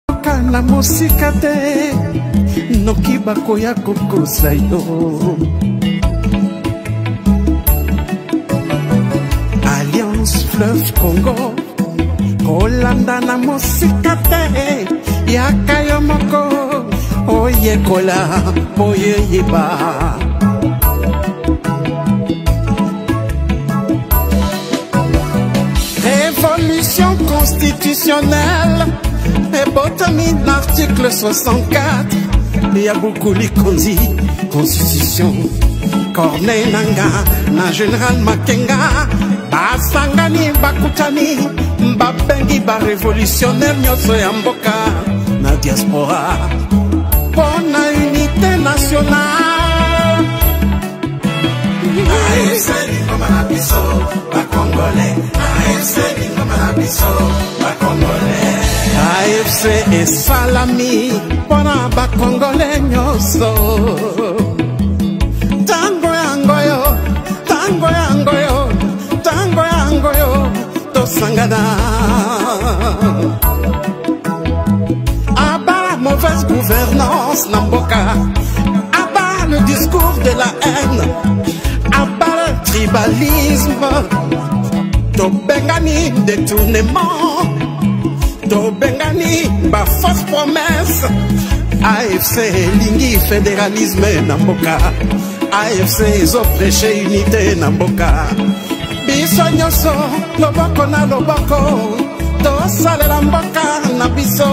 Kana musika te noki bakoya kokosa yo. Alliance Fleuve Congo kolanda na musika te yaka yo moko oye kola oye yeba. Révolution constitutionnelle et botamine l'article 64. Il y a beaucoup l'ikondi constitution. Corneille Nanga, na général Makenga, basangani bakutani, babengi ba révolutionnaire nyoso ya mboka na diaspora. Pour la unité nationale. AFC Lingoma Biso, ba Congolais. AFC Lingoma Biso, ba Congolais. AFC et Salami, pona ba Congolais nyoso. Tango yangoyo, tango yangoyo, tango yangoyo, to sangada. Aba mauvaise gouvernance Namboka, aba le discours de la haine, aba le tribalisme, to bengani détournement. To bengani ba fausse promesse. AFC lingi fédéralisme Namboka, AFC zo prêcher unité Namboka. Biso nyoso loboko na loboko, to salela mboka na biso,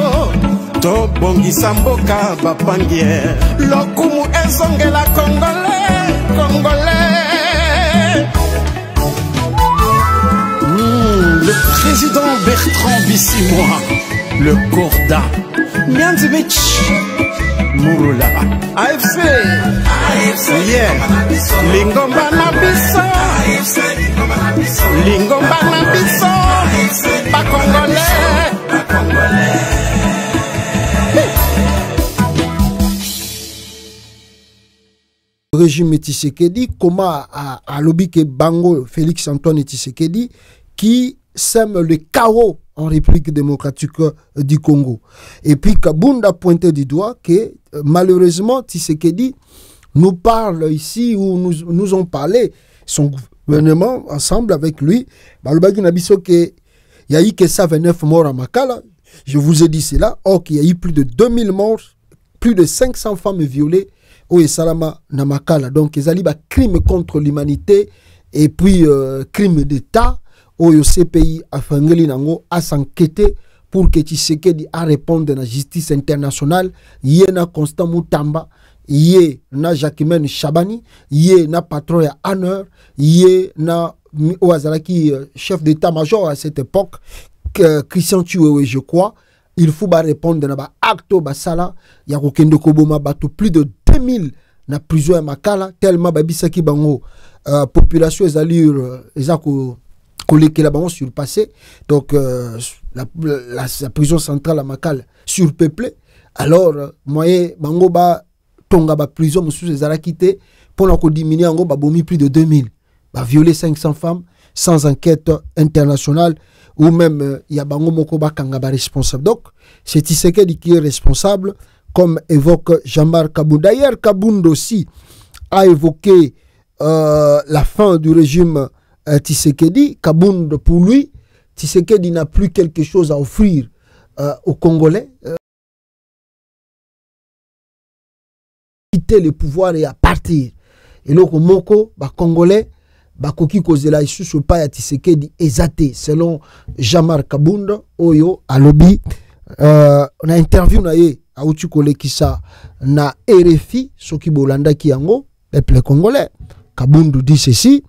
to bongisa mboka bapangier. Lokumu ezongela Congolais, Congolais. Le président Bertrand Bissimois, le Corda, Mianzimich, Mouroula, AFC, yeah, Lingomba Nabiso, Lingomba Nabiso, pas Congolais. Régime Tshisekedi, comment à lobby que Bango Félix Antoine Tshisekedi qui sème le chaos en République démocratique du Congo. Et puis Kabunda a pointé du doigt que malheureusement Tshisekedi nous parle ici, ou nous ont parlé, son gouvernement ensemble avec lui, il y a eu que ça 29 morts à Makala, je vous ai dit cela, or qu'il y a eu plus de 2000 morts, plus de 500 femmes violées au Salama Namakala. Donc ils ont eu crime contre l'humanité et puis crime d'État. Oyo CPI a fangeli nango a s'enquêter pour que Tshisekedi a répondre à la justice internationale. Yé na Constant Moutamba, yé na Jacquemaine Chabani, yé na patron ya Honor, yé na Ouazalaki chef d'état-major à cette époque, Christian Chiwewe je crois. Il faut ba répondre na ba acto basala ya kokende koboma bato plus de 2000 na prison ya Makala tellement babisaki bango population les allures ezako collègues là-bas ont surpassé, donc la prison centrale à Makala surpeuplée. Alors moyen bango ba tonga ba prison monsieur ezala quitté pour la diminuer en gros ba bomi plus de 2000, ba violer 500 femmes sans enquête internationale, ou même il y a bango moko ba kanga ba responsable. Donc c'est Tshisekedi qui est responsable, comme évoque Jean-Marc Kabunda. D'ailleurs Kabunda aussi a évoqué la fin du régime Tshisekedi. Kabunda, pour lui, Tshisekedi n'a plus quelque chose à offrir aux Congolais. Quitter le pouvoir et à partir. Et donc, Moko, Congolais, Koki Kozela, Isusu, Paya Tshisekedi, Ezate, selon Jean-Marc Kabunda, Oyo, Alobi. On a interview na ye, à Outukole Kisa, na RFI, Soki Bolanda Kiango, peuple congolais. Kabunda dit ceci.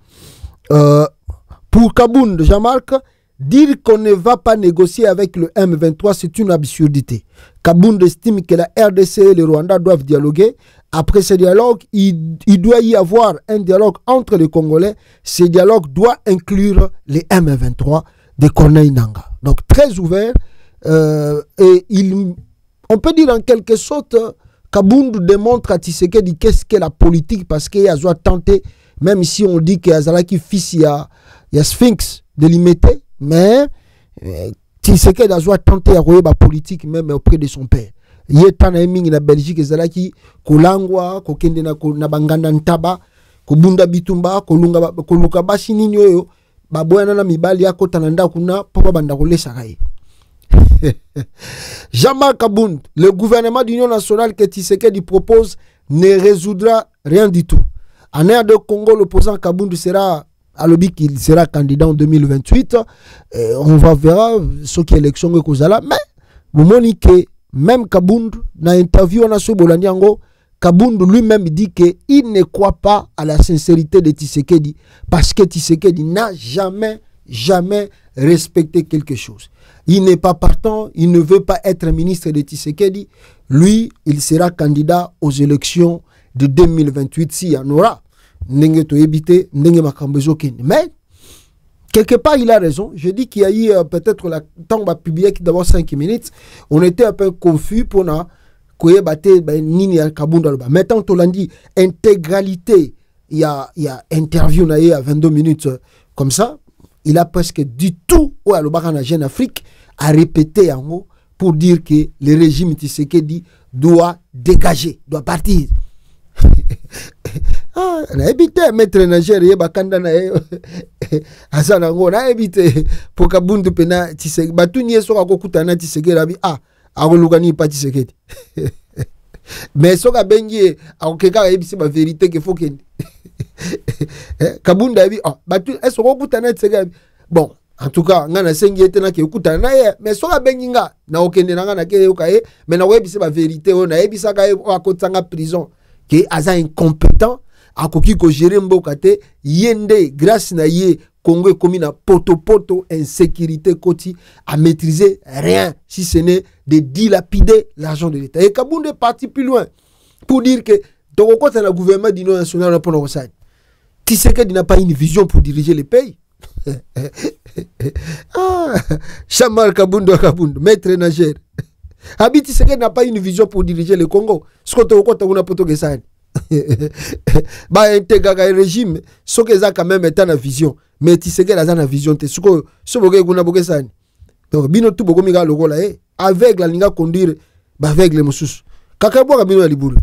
Pour Kabunda, Jean-Marc, dire qu'on ne va pas négocier avec le M23, c'est une absurdité. Kabunda estime que la RDC et le Rwanda doivent dialoguer. Après ce dialogue, il doit y avoir un dialogue entre les Congolais. Ce dialogue doit inclure les M23 de Corneille Nangaa. Donc très ouvert. Et on peut dire en quelque sorte, Kabunda démontre à Tshisekedi qu'est-ce qu'est la politique, parce qu'il a tenté, même si on dit qu'il y a Zalaki fils, il y a Sphinx de l'imiter, mais Tshisekedi a tenté à la politique même auprès de son père. Il y a tant de la Belgique qui kolangwa kokende na banganda ntaba kubunda bitumba koluka basi nini oyo baboyana na mibali yako tananda kuna papa banda kolesa kai. Jean-Marc Kabund, le gouvernement d'union nationale que Tshisekedi propose ne résoudra rien du tout. En air de Congo, l'opposant Kabund sera à l'objet qu'il sera candidat en 2028. On va verra ce qui est élection que Kozala. Mais, vous montrez que même Kabund, dans l'interview, on a ce Bolandiango, Kabund lui-même dit qu'il ne croit pas à la sincérité de Tshisekedi parce que Tshisekedi n'a jamais respecté quelque chose. Il n'est pas partant, il ne veut pas être ministre de Tshisekedi. Lui, il sera candidat aux élections de 2028 s'il y en aura. Mais, quelque part, il a raison. Je dis qu'il y a eu peut-être la temps de publier d'abord 5 minutes. On était un peu confus pour nous. Maintenant, on l'a dit, intégralité, il y a interview à 22 minutes comme ça. Il a presque du tout, à la Jeune Afrique, à répéter en haut pour dire que le régime Tshisekedi doit dégager, doit partir. On a évité maître nageur et bakanda na asana ngo na évité pour kabundu pena Tshisekedi batuni so ka kokutana Tshisekedi abi akolukani pa Tshisekedi mais so ka bengi akokeka ebisi ba vérité que faut que kabunda abi batu eso kokutana Tshisekedi bon en tout cas ngana sengi etena ke okutana na ye mais so ka bengi nga na okende na ngana ke yokaye mais na webisi ba vérité on na ebisa ka akotanga prison qui est incompétent à koki ko gérer mbokate yende grâce na ye Congo est comme une poto insécurité koti à maîtriser rien si ce n'est de dilapider l'argent de l'État. Et Kabund est parti plus loin pour dire que Toko c'est le gouvernement d'union nationale pour nous ça. Tshisekedi n'a pas une vision pour diriger le pays. Chamar Kabund, maître nageur. Habit Tshisekedi n'a pas une vision pour diriger le Congo. Ce que Toko t'as poto que ça. Bah intégrer le régime, ce que ça quand même est une vision. Mais Tshisekedi a une vision. Ce que guna boke ça. Donc bino tout boko miga logo là avec la linga conduire avec les moussous. Kakabo kabino ya liburu.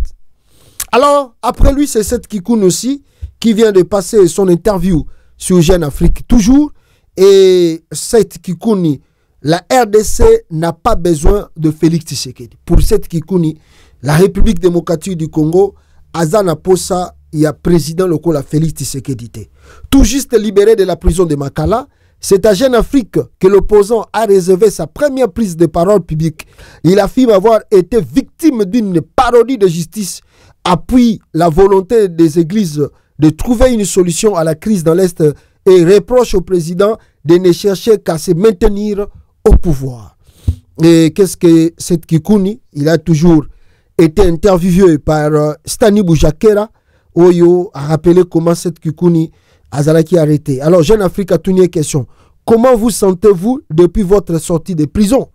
Alors après lui c'est cette Kikoun aussi qui vient de passer son interview sur Jeune Afrique toujours et cette Kikouni la RDC n'a pas besoin de Félix Tshisekedi. Pour cette Kikouni, la République démocratique du Congo, Azana Posa, il y a président local Félix Tshisekedi. Tout juste libéré de la prison de Makala, c'est à Jeune Afrique que l'opposant a réservé sa première prise de parole publique. Il affirme avoir été victime d'une parodie de justice, appuie la volonté des églises de trouver une solution à la crise dans l'Est et reproche au président de ne chercher qu'à se maintenir au pouvoir. Et qu'est-ce que cette Kikouni? Il a toujours été interviewé par Stani Boujakera, Oyo a rappelé comment cette Kikouni Azalaki a arrêté. Alors, Jeune Afrique a tenu une question. Comment vous sentez-vous depuis votre sortie de prison?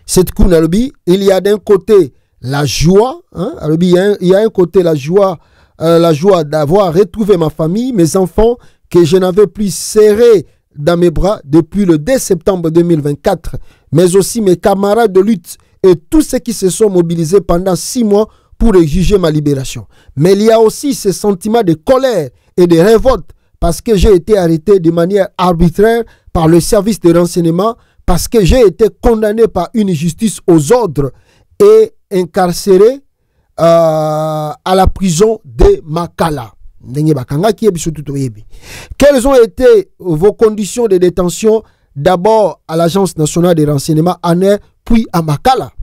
Cette Kounalubi, il y a d'un côté la joie, il y a un côté la joie d'avoir retrouvé ma famille, mes enfants, que je n'avais plus serrés dans mes bras depuis le 2 septembre 2024, mais aussi mes camarades de lutte et tous ceux qui se sont mobilisés pendant 6 mois pour exiger ma libération. Mais il y a aussi ce sentiment de colère et de révolte parce que j'ai été arrêté de manière arbitraire par le service de renseignement, parce que j'ai été condamné par une justice aux ordres et incarcéré à la prison de Makala. Quelles ont été vos conditions de détention? D'abord à l'Agence nationale de renseignement ANER, puis à Makala.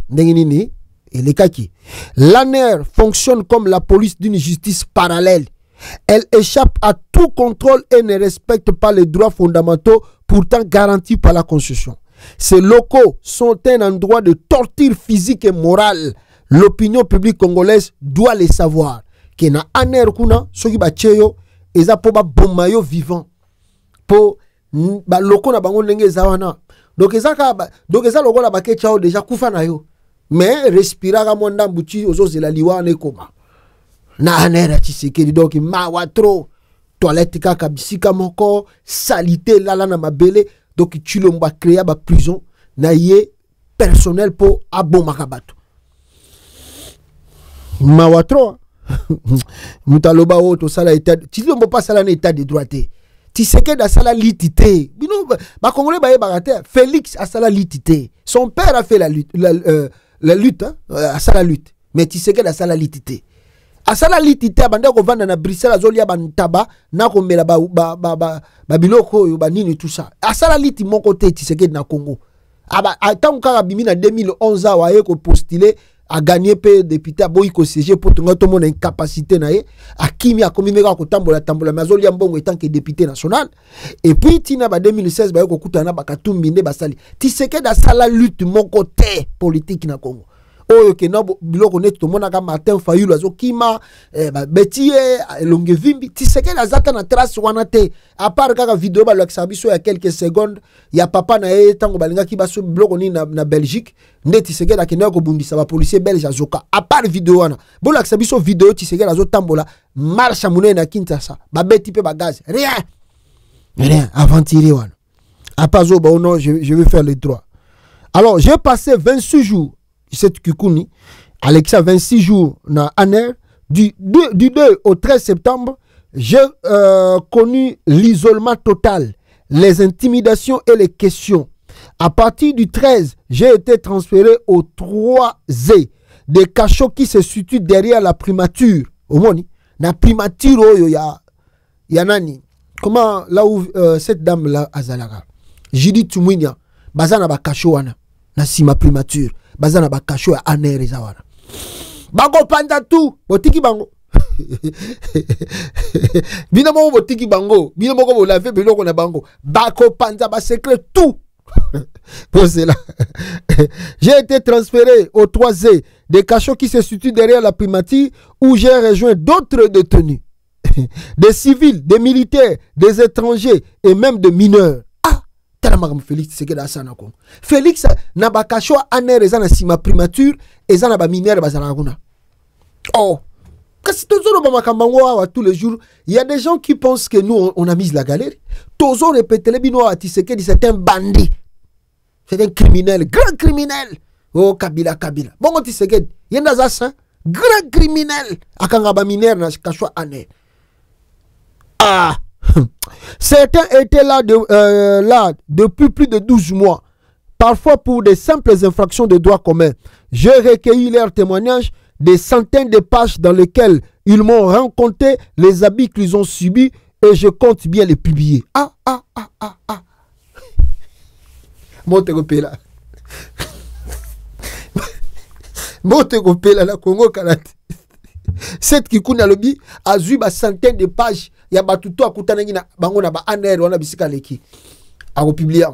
L'ANER fonctionne comme la police d'une justice parallèle. Elle échappe à tout contrôle et ne respecte pas les droits fondamentaux pourtant garantis par la Constitution. Ces locaux sont un endroit de torture physique et morale. L'opinion publique congolaise doit les savoir. Que na ANER kuna soki ba cheyo eza po ba bomayo vivant po ba loko na bango ndenge zawana donc eza loko la ba ke chao déjà kufa na yo mais respira ka monda mbuchi ozozela liwana koma na ANER Tshisekedi donc mawa trop toilette kaka bisika moko salité lala na mabele donc tu l'as créé à la prison na yé personnel pour abon makabato mawatro mutaloba auto sala état tu l'as pas sala état de droit tu sais que dans sala litité bino ba congolais ba yebaka Félix a sala litité son père a fait la lutte hein, à sala lutte mais tu sais que dans sala litité asala litité banda ko vanda na Bruxelles azolia bantaba na ko mela ba biloko yo ba nini tout ça asala liti mon côté Tshisekedi na Congo aba tant ka bimi na 2011 a waye ko postuler a gagner pe député boy ko siéger pour tout le monde incapacité na ye akimi akomi meka ko tambola mazolia mbongo etant que député national et puis tina ba 2016 ba ko kutana ba katumbi nde basali Tshisekedi asala lutte mon côté politique na Congo oyo ke na biloko neto tomona ka Martin Fayulu azokima betie longue vimbi Tshisekedi azata na trace wana te à part kaka vidéo ba lokisa biso ya quelques secondes ya papa na ye tango balinga ki baso biloko ni na Belgique nde Tshisekedi akenda ko bundisa ba policier belge azoka à part vidéo wana bo lokisa biso vidéo Tshisekedi azotambola marche monene na Kinshasa ba beti pe ba gaz rien aventuré wana à pas zo ba non je vais faire les droits. Alors j'ai passé 26 jours cette Kikuni, Alexa 26 jours dans Aner, du 2 au 13 septembre, j'ai connu l'isolement total, les intimidations et les questions. À partir du 13, j'ai été transféré au 3Z, des cachots qui se situent derrière la primature. Au moins, la primature, il y a nani. Comment là où cette dame là, Azalaga, Judith Tumwinia, bazana ba cachowana, na sima primature. Bazana ba kasho ya Aner zawana bango panda tout botiki bango bino mo botiki bango bino moko bo laver biloko na bango bako panda ba secret tout pour cela j'ai été transféré au 3Z des cachots qui se situent derrière la primature où j'ai rejoint d'autres détenus des civils, des militaires, des étrangers et même des mineurs. Félix Tshisekedi asana ko Félix na bakasho Aner ezana sima primature ezana ba mineur bazana kuna oh kasi tozolo ba makambango wa tous les jours il y a des gens qui pensent que nous on a mis la galère tozo répéter le bino à Tshisekedi c'est un bandit c'est un criminel grand criminel oh Kabila bongo Tshisekedi yenda za ça grand criminel akanga ba mineur na kasho Aner ah. Certains étaient là depuis plus de 12 mois, parfois pour des simples infractions de droit commun. J'ai recueilli leurs témoignages, des centaines de pages dans lesquelles ils m'ont raconté les abus qu'ils ont subis et je compte bien les publier. Montekopela. Montekopela la Congo Kalate. Cette Kikuni alobi a vu ba centaine de pages ya batuto akutana ngina bango na ba Aner wana bisika leki a republier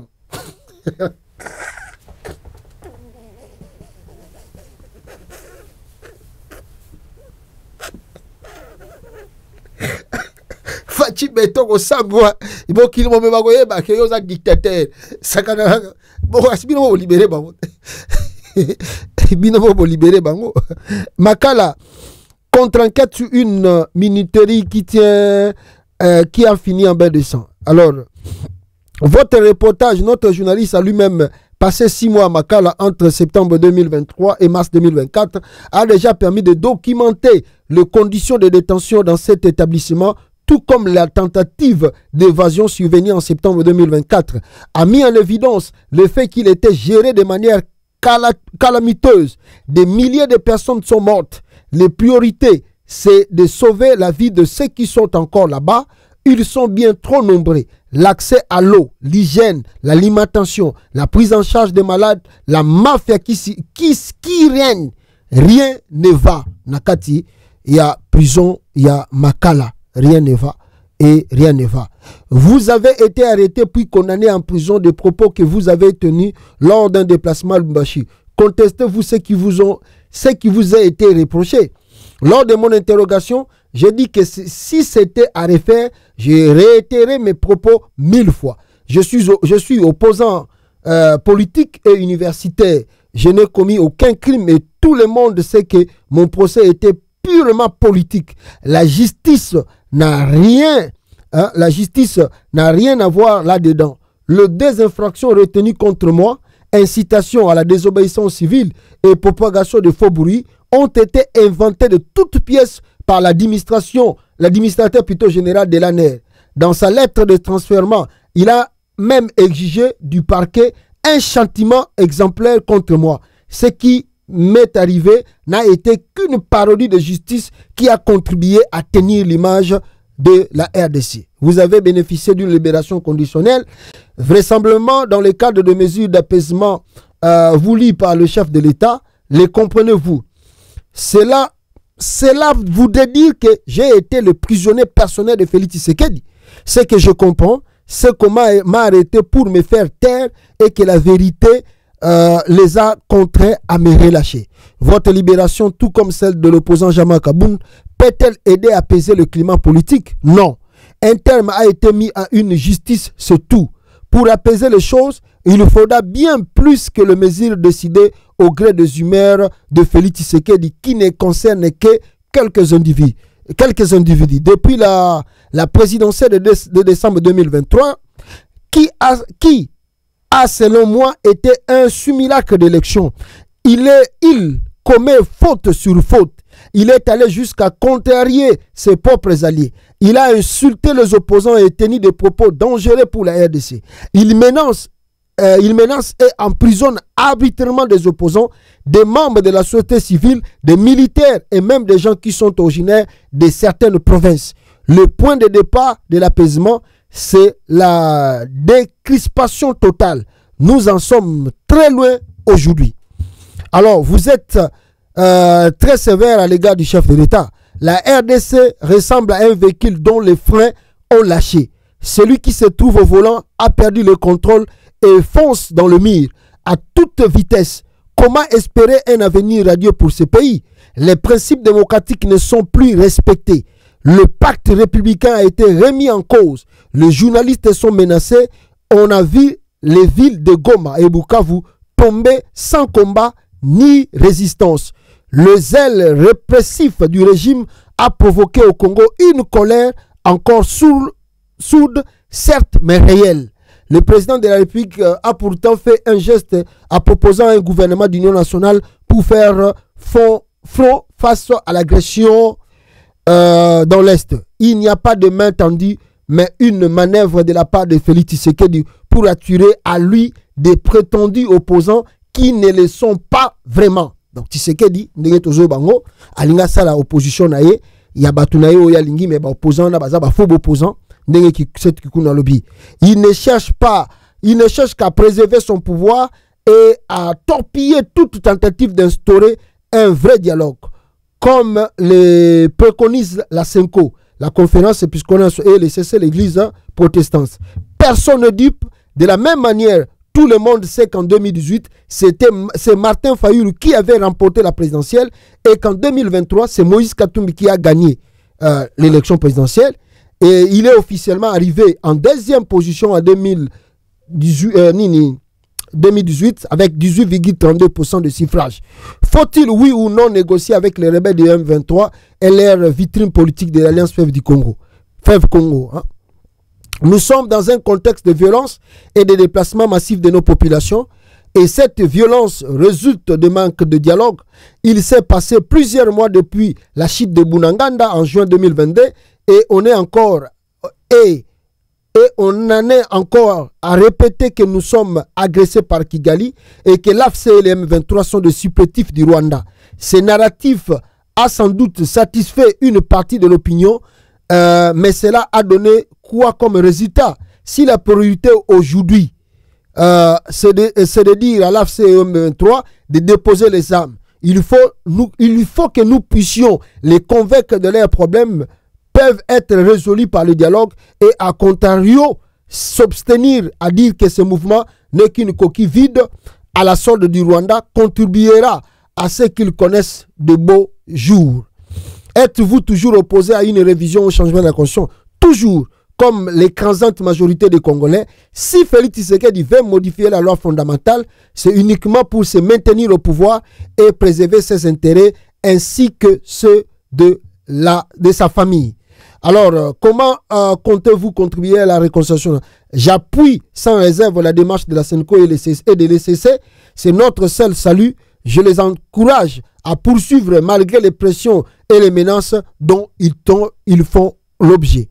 Fachi beto ko sabwa ibo kilimo me bago yeba ke yo za dictateur sakana bo asibino bo libérer bango bino bo libérer bango makala contre-enquête sur une minuterie qui a fini en bain de sang. Alors, votre reportage, notre journaliste a lui-même passé 6 mois à Makala entre septembre 2023 et mars 2024, a déjà permis de documenter les conditions de détention dans cet établissement, tout comme la tentative d'évasion survenue en septembre 2024, a mis en évidence le fait qu'il était géré de manière calamiteuse. Des milliers de personnes sont mortes. Les priorités, c'est de sauver la vie de ceux qui sont encore là-bas. Ils sont bien trop nombreux. L'accès à l'eau, l'hygiène, l'alimentation, la prise en charge des malades, la mafia qui règne. Rien ne va. Nakati, il y a prison, il y a Makala. Rien ne va et rien ne va. Vous avez été arrêté puis condamné en prison de propos que vous avez tenus lors d'un déplacement à Lubumbashi. Contestez-vous ce qui vous a été reproché. Lors de mon interrogation, j'ai dit que si c'était à refaire, j'ai réitéré mes propos 1000 fois. Je suis opposant politique et universitaire. Je n'ai commis aucun crime et tout le monde sait que mon procès était purement politique. La justice n'a rien à voir là-dedans. les 2 infractions retenues contre moi, incitation à la désobéissance civile et propagation de faux bruits, ont été inventées de toutes pièces par l'administrateur plutôt général de l'ANER. Dans sa lettre de transfèrement, il a même exigé du parquet un châtiment exemplaire contre moi. Ce qui m'est arrivé n'a été qu'une parodie de justice qui a contribué à tenir l'image de la RDC. Vous avez bénéficié d'une libération conditionnelle, vraisemblablement dans le cadre de mesures d'apaisement voulues par le chef de l'État. Les comprenez-vous? Cela voudrait dire que j'ai été le prisonnier personnel de Félix Tshisekedi. Ce que je comprends, c'est qu'on m'a arrêté pour me faire taire et que la vérité les a contraints à me relâcher. Votre libération, tout comme celle de l'opposant Jean-Marc Aboun, peut-elle aider à apaiser le climat politique? Non. Un terme a été mis à une justice, c'est tout. Pour apaiser les choses, il faudra bien plus que les mesures décidées au gré des humeurs de Félix Tshisekedi qui ne concernent que quelques individus. Depuis la présidentielle de décembre 2023, qui a selon moi été un simulacre d'élection. Il commet faute sur faute. Il est allé jusqu'à contrarier ses propres alliés. Il a insulté les opposants et tenu des propos dangereux pour la RDC. Il menace et emprisonne arbitrairement des opposants, des membres de la société civile, des militaires et même des gens qui sont originaires de certaines provinces. Le point de départ de l'apaisement, c'est la décrispation totale. Nous en sommes très loin aujourd'hui. Alors, vous êtes très sévère à l'égard du chef de l'État. La RDC ressemble à un véhicule dont les freins ont lâché. Celui qui se trouve au volant a perdu le contrôle et fonce dans le mur à toute vitesse. Comment espérer un avenir radieux pour ce pays? Les principes démocratiques ne sont plus respectés. Le pacte républicain a été remis en cause. Les journalistes sont menacés. On a vu les villes de Goma et Bukavu tomber sans combat ni résistance. Le zèle répressif du régime a provoqué au Congo une colère encore sourde, certes, mais réelle. Le président de la République a pourtant fait un geste en proposant un gouvernement d'union nationale pour faire front face à l'agression dans l'Est. Il n'y a pas de main tendue, mais une manœuvre de la part de Félix Tshisekedi pour attirer à lui des prétendus opposants qui ne le sont pas vraiment. Donc Tshisekedi, ndenge tozo bango, alinga sala opposition na ye, ya batu na ye oya lingi mais ba opposant na baza ba faux opposant, ndenge ki cette kikuna lobby. Il ne cherche qu'à préserver son pouvoir et à torpiller toute tentative d'instaurer un vrai dialogue, comme le préconise la CENCO, la conférence épiscopale et le CC, l'église protestante. Personne ne dupe. De la même manière, tout le monde sait qu'en 2018, c'est Martin Fayulu qui avait remporté la présidentielle et qu'en 2023, c'est Moïse Katumbi qui a gagné l'élection présidentielle. Et il est officiellement arrivé en deuxième position en 2018 avec 18,32% de suffrage. Faut-il, oui ou non, négocier avec les rebelles du M23 et leur vitrine politique de l'Alliance Fleuve du Congo? Fleuve Congo, hein? Nous sommes dans un contexte de violence et de déplacement massif de nos populations et cette violence résulte de manque de dialogue. Il s'est passé plusieurs mois depuis la chute de Bunaganda en juin 2022 et on en est encore à répéter que nous sommes agressés par Kigali et que l'AFC et les M23 sont des supplétifs du Rwanda. Ce narratif a sans doute satisfait une partie de l'opinion, mais cela a donné quoi comme résultat? Si la priorité aujourd'hui c'est de dire à l'AFC et au M23 de déposer les armes, il faut que nous puissions les convaincre de leurs problèmes peuvent être résolus par le dialogue et à contrario s'abstenir à dire que ce mouvement n'est qu'une coquille vide à la solde du Rwanda contribuera à ce qu'ils connaissent de beaux jours. Êtes-vous toujours opposé à une révision au changement de la Constitution? Toujours, comme l'écrasante majorité des Congolais. Si Félix Tshisekedi veut modifier la loi fondamentale, c'est uniquement pour se maintenir au pouvoir et préserver ses intérêts ainsi que ceux de sa famille. Alors, comment comptez-vous contribuer à la réconciliation? J'appuie sans réserve la démarche de la SENCO et de l'ECC. C'est notre seul salut. Je les encourage à poursuivre malgré les pressions et les menaces dont ils font l'objet.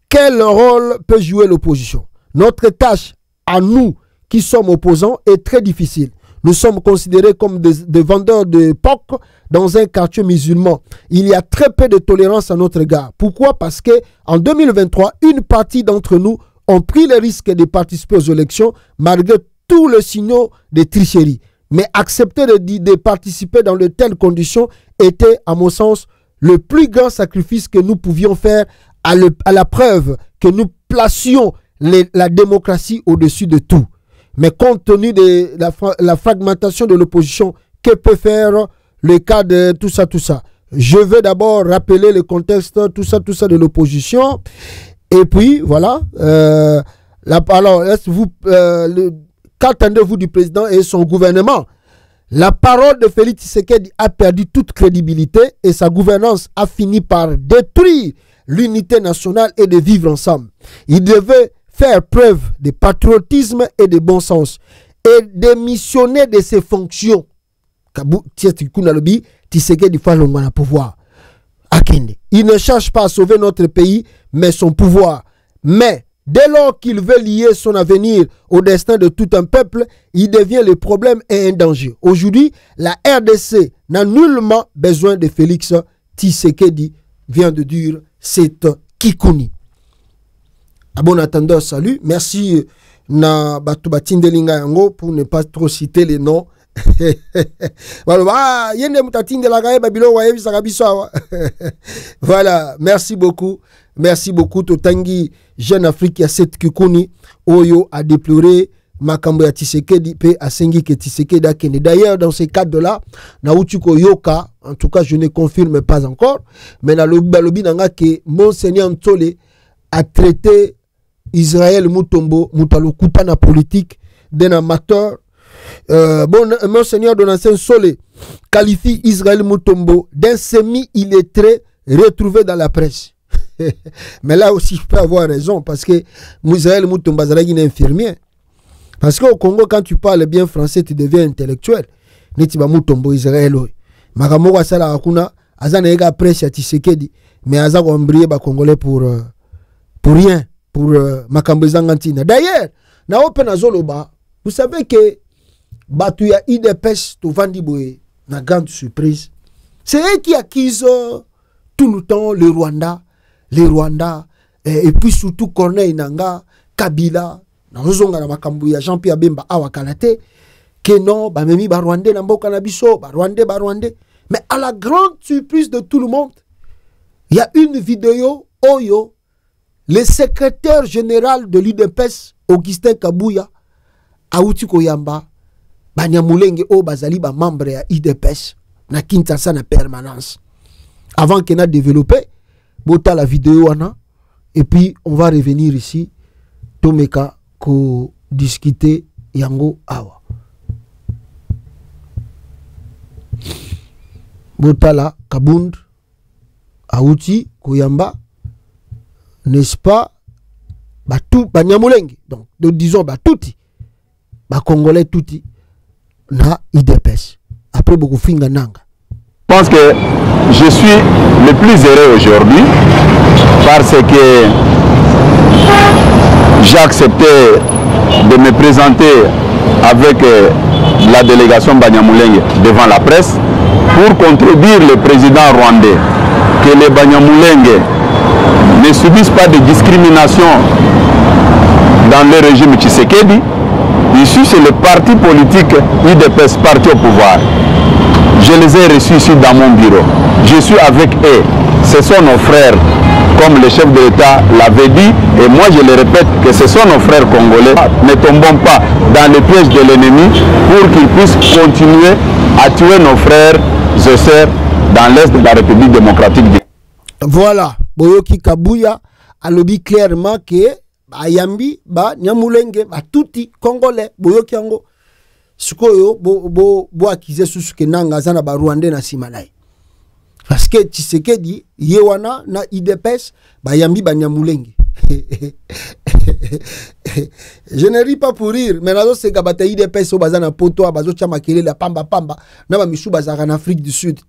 Quel rôle peut jouer l'opposition? Notre tâche à nous qui sommes opposants est très difficile. Nous sommes considérés comme des vendeurs de POC dans un quartier musulman. Il y a très peu de tolérance à notre égard. Pourquoi? Parce qu'en 2023, une partie d'entre nous ont pris le risque de participer aux élections malgré tous les signaux de tricherie. Mais accepter de participer dans de telles conditions était, à mon sens, le plus grand sacrifice que nous pouvions faire à la preuve que nous placions la démocratie au-dessus de tout. Mais compte tenu de la fragmentation de l'opposition, que peut faire le cas de tout ça? Je vais d'abord rappeler le contexte, tout ça de l'opposition. Et puis, voilà. Alors, qu'attendez-vous du président et son gouvernement? La parole de Félix Tshisekedi a perdu toute crédibilité et sa gouvernance a fini par détruire l'unité nationale et de vivre ensemble. Il devait faire preuve de patriotisme et de bon sens et démissionner de ses fonctions. Il ne cherche pas à sauver notre pays, mais son pouvoir. Mais dès lors qu'il veut lier son avenir au destin de tout un peuple, il devient le problème et un danger. Aujourd'hui, la RDC n'a nullement besoin de Félix Tshisekedi, vient de dire c'est Kikuni. À bon attendeur, salut. Merci na batu batindelinga yango pour ne pas trop citer les noms. Voilà, merci beaucoup. Merci beaucoup. Totangi, Jeune Afrique, il y a 7 Kikuni. Oyo a déploré Makambo ya Tshisekedi, pe asengi ke Tshisekedi a kene. D'ailleurs, dans ces cadres-là, na utuko yoka, en tout cas, je ne confirme pas encore, mais na lobi nanga ke Monseigneur Ntole a traité Israël Mutombo, Mutalokuta na politique d'un amateur. Monseigneur Donatien Solé qualifie Israël Mutombo d'un semi-illettré retrouvé dans la presse. Mais là aussi, je peux avoir raison parce que Israël Mutombo est un infirmier. Parce qu'au Congo, quand tu parles bien français, tu deviens intellectuel. Netiba Mutombo Israël. Makamoko asala akuna azana ega presse ya Tshisekedi, mais aza ko embrier ba Congolais pour rien, pour makambo zangantina. D'ailleurs, na open azoloba, vous savez que batu ya IDPS to vandi boye na grande surprise. C'est eux qui accusent tout le temps le Rwanda, et puis surtout Corneille Nangaa, Kabila, na ozonga na makambo ya Jean-Pierre Bemba awa kalate, que non, ba memi ba Rwandais na mboka na biso, ba Rwandais. Mais à la grande surprise de tout le monde, il y a une vidéo, Oyo, le secrétaire général de l'UDPS, Augustin Kabouya, Aouti Koyamba, Banyamulenge o bazali ba membre ya IDPS, na Kinshasa na permanence. Avant qu'il ait développé, bota la vidéo ana, et puis on va revenir ici, Tomeka, ko discuter yango awa. Botala Kabund Aouti Koyamba, n'est-ce pas? Tout Banyamulenge, donc disons touti, Congolais touti na IDPS. Après beaucoup finga nanga. Je pense que je suis le plus heureux aujourd'hui parce que j'ai accepté de me présenter avec la délégation Banyamulenge devant la presse pour contredire le président rwandais que les Banyamulenge ne subissent pas de discrimination dans le régime Tshisekedi. Ici, c'est le parti politique UDPS, parti au pouvoir. Je les ai reçus ici dans mon bureau. Je suis avec eux. Ce sont nos frères, comme le chef de l'État l'avait dit. Et moi, je le répète, que ce sont nos frères congolais. Ne tombons pas dans le piège de l'ennemi pour qu'ils puissent continuer à tuer nos frères et sœurs dans l'Est de la République démocratique. Voilà. Boyoki Kabouya a lobby clairement que Ayambi, Nyamulenge, Tuti, Congolais, Boyoki Yango. Sukoyo, bo akize susuke nanga zana ba Rwandais na simanai. Parce que Tshisekedi yewana na IDPS bayambi Banyamulenge. Je ne ris pas pour rire, mais nazo se gabata IDPS au bazana poto bazo chamakele la pamba na ba misu bazaka en Afrique du Sud.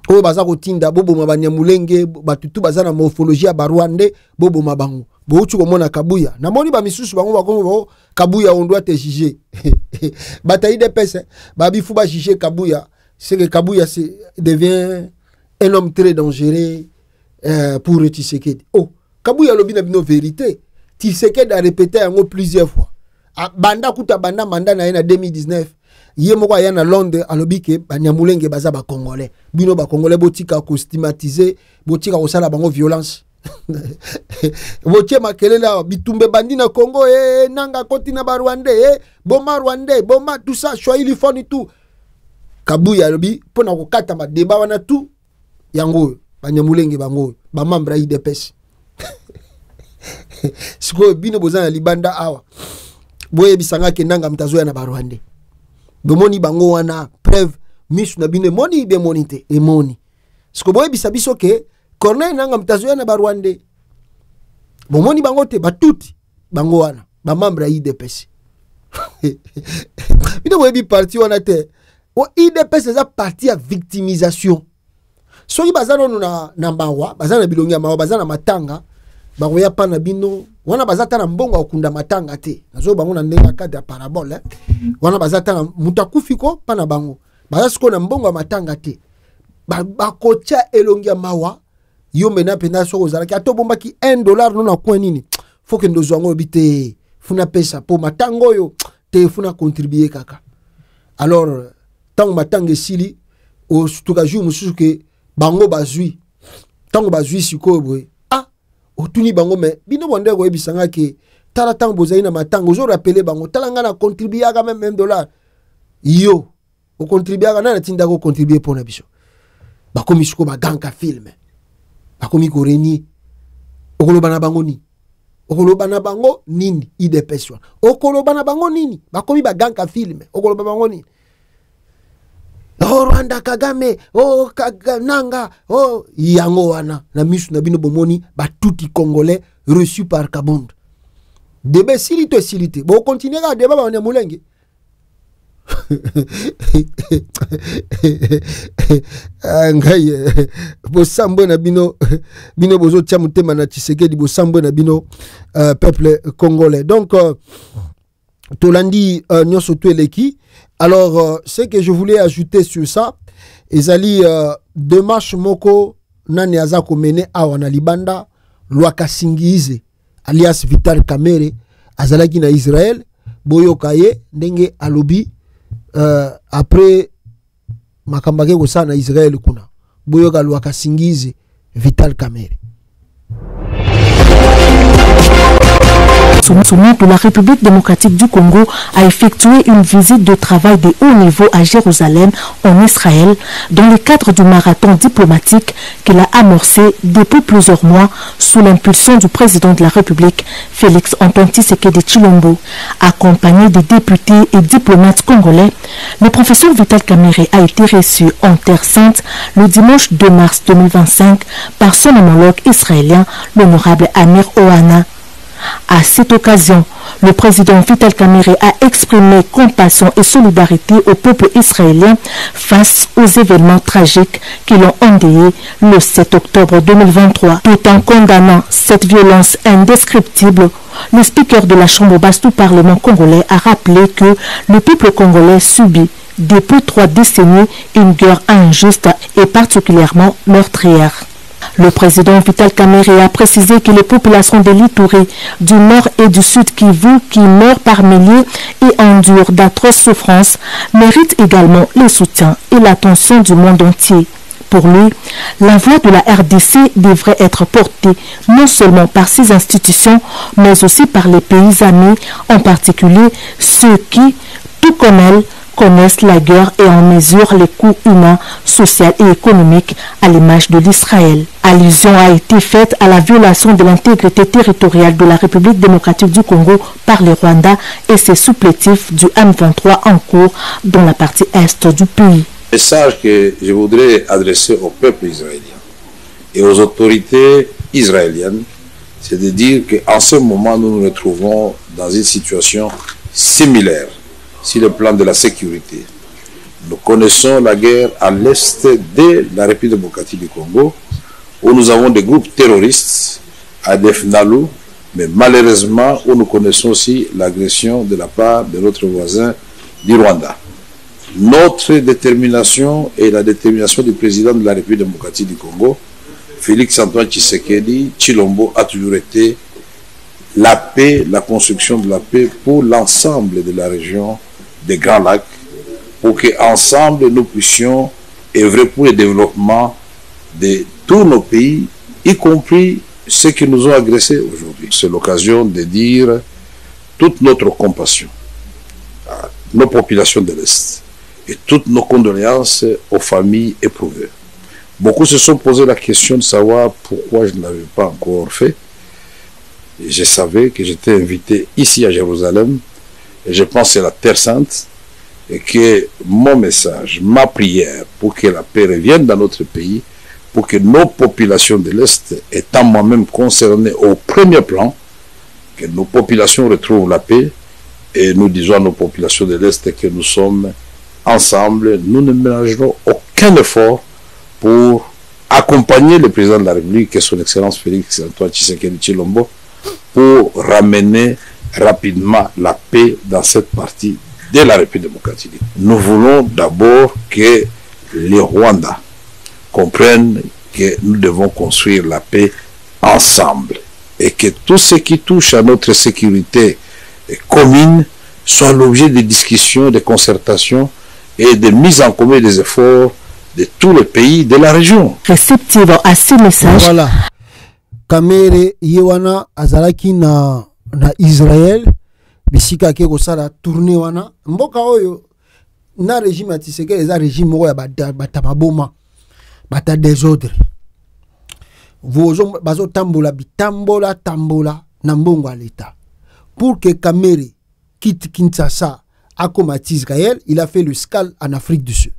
O bazako tinda bobo Banyamulenge batutu bazana morphologie ya Rwandais bobo mabango. Bo uchu komona Kabuya. Na moni ba misusu bango bakongo Kabuya on doit te juger. Bata IDPS babifu ba juger Kabuya, c'est que Kabuya devient un homme très dangereux pour Tshisekedi. Oh, Kabuya lobi na bino vérité. Tshisekedi a répété yango plusieurs fois. Banda kuta banda manda na ena 2019. Yé moko ya na Londres alobi ke Banyamulenge baza ba Congolais. Bino ba Congolais botika ko stigmatiser, botika ko sala bango violence. Botie makele la bitumbe bandi na Congo nanga koti na ba Rwandais boma Rwandais boma tout ça Swahili phone tout. Kabuya alobi pona ko kata ma débat wana tout yango Banyamulenge bango ba membre IDPS. Siko bino bozana libanda awa boye bisanga ke nanga mtazoya na Rwandais bomoni bango wana preuve misu na bino moni be monite e moni siko boye bisabiso ke Corneille nanga mtazoya na Rwandais bomoni bango te batuti bango wana ba membre IDPS. Bino boye bi parti wana te o IDPS eza parti ya victimisation. Soki bazana na nambawa bazana bilongi ya mawa bazana matanga bakoya pa na bino wana bazata na mbongo okunda matanga te nazo bango na ndenga kade ya parabole wana bazata na mutakufiko pa na bango bazasiko na mbongo ya matanga te bakocha elongi ya mawa yo mena pena soko zalaki ato bombaki $1 no na coin nini faut que ndozo ngo bite funa pesa po matango yo te funa contribuer kaka. Alors tant matanga sili o tukaju musuke bango bazui tango bazui siko boy otuni bango me bino bonde ko ebisanga ke tala tango bozai na matango zo rappeler bango talanga na contribuer ka même $1 yo o contribuer na tinda ko contribuer pour na biso bakomi siko ba ganka film bakomi ko reni okoloba na bango ni okoloba na bango nini IDPS okoloba na bango nini bakomi ba ganka film okoloba bango nini oh Rwanda Kagame oh Nanga oh yango wana na misu na bino bomoni batuti Congolais reçus par Kabund debe silite bo continuer ka débat Banyamulenge. Ngai bo sambo na bino bozo tia mutema na Tshisekedi bo sambo na bino peuple congolais. Donc Tolandi nyoso tueleki. Alors, ce que je voulais ajouter sur ça, ezali démarche moko nani azako mene awa na libanda Lwaka Singize alias Vital Kamerhe azalaki na Israël boyoka ye ndenge alobi après makambake ko sana Israël kuna boyoka Lwaka Singize Vital Kamerhe. Sommet de la République démocratique du Congo a effectué une visite de travail de haut niveau à Jérusalem, en Israël, dans le cadre du marathon diplomatique qu'il a amorcé depuis plusieurs mois sous l'impulsion du président de la République, Félix Antoine Tshisekedi Tshilombo. Accompagné des députés et diplomates congolais, le professeur Vital Kamerhe a été reçu en Terre Sainte le dimanche 2 mars 2025 par son homologue israélien, l'honorable Amir Ohana. À cette occasion, le président Vital Kamerhe a exprimé compassion et solidarité au peuple israélien face aux événements tragiques qui l'ont endeuillé le 7 octobre 2023. Tout en condamnant cette violence indescriptible, le speaker de la Chambre basse du Parlement congolais a rappelé que le peuple congolais subit depuis 3 décennies une guerre injuste et particulièrement meurtrière. Le président Vital Kamerhe a précisé que les populations de l'Ituri, du nord et du sud Kivu, qui meurent par milliers et endurent d'atroces souffrances, méritent également le soutien et l'attention du monde entier. Pour lui, la voix de la RDC devrait être portée non seulement par ses institutions, mais aussi par les pays amis, en particulier ceux qui, tout comme elle, connaissent la guerre et en mesurent les coûts humains, sociaux et économiques à l'image de l'Israël. Allusion a été faite à la violation de l'intégrité territoriale de la République démocratique du Congo par le Rwanda et ses supplétifs du M23 en cours dans la partie est du pays. Message que je voudrais adresser au peuple israélien et aux autorités israéliennes, c'est de dire qu'en ce moment, nous nous retrouvons dans une situation similaire sur le plan de la sécurité. Nous connaissons la guerre à l'est de la République démocratique du Congo, où nous avons des groupes terroristes, ADF Nalu, mais malheureusement, où nous connaissons aussi l'agression de la part de notre voisin du Rwanda. Notre détermination et la détermination du président de la République démocratique du Congo, Félix Antoine Tshisekedi Tshilombo, a toujours été la paix, la construction de la paix pour l'ensemble de la région des Grands Lacs, pour qu'ensemble nous puissions œuvrer pour le développement de tous nos pays, y compris ceux qui nous ont agressés aujourd'hui. C'est l'occasion de dire toute notre compassion à nos populations de l'Est et toutes nos condoléances aux familles éprouvées. Beaucoup se sont posé la question de savoir pourquoi je ne l'avais pas encore fait. Et je savais que j'étais invité ici à Jérusalem, et je pense que c'est la Terre Sainte, et que mon message, ma prière pour que la paix revienne dans notre pays, pour que nos populations de l'Est, étant moi-même concernées au premier plan, que nos populations retrouvent la paix, et nous disons à nos populations de l'Est que nous sommes ensemble, nous ne ménagerons aucun effort pour accompagner le président de la République, que son Excellence Félix Antoine Tshisekedi Tshilombo, pour ramener rapidement la paix dans cette partie de la République démocratique. Nous voulons d'abord que les Rwandais comprennent que nous devons construire la paix ensemble et que tout ce qui touche à notre sécurité commune soit l'objet de discussions, de concertations et de mise en commun des efforts de tous les pays de la région. Réceptive à ce message. Voilà. Kamere Yewana Azalaki na Israël. Bisika ke kosala tourner wana. Mboka oyo na régime ya Tshisekedi eza régime moko ya batababoma. Bata désordre. Vozo bazo tambola bitambola tambola na mbongo ya l'État. Pour que Kamere quitte Kinshasa à combattre Israël, il a fait le scale en Afrique du Sud.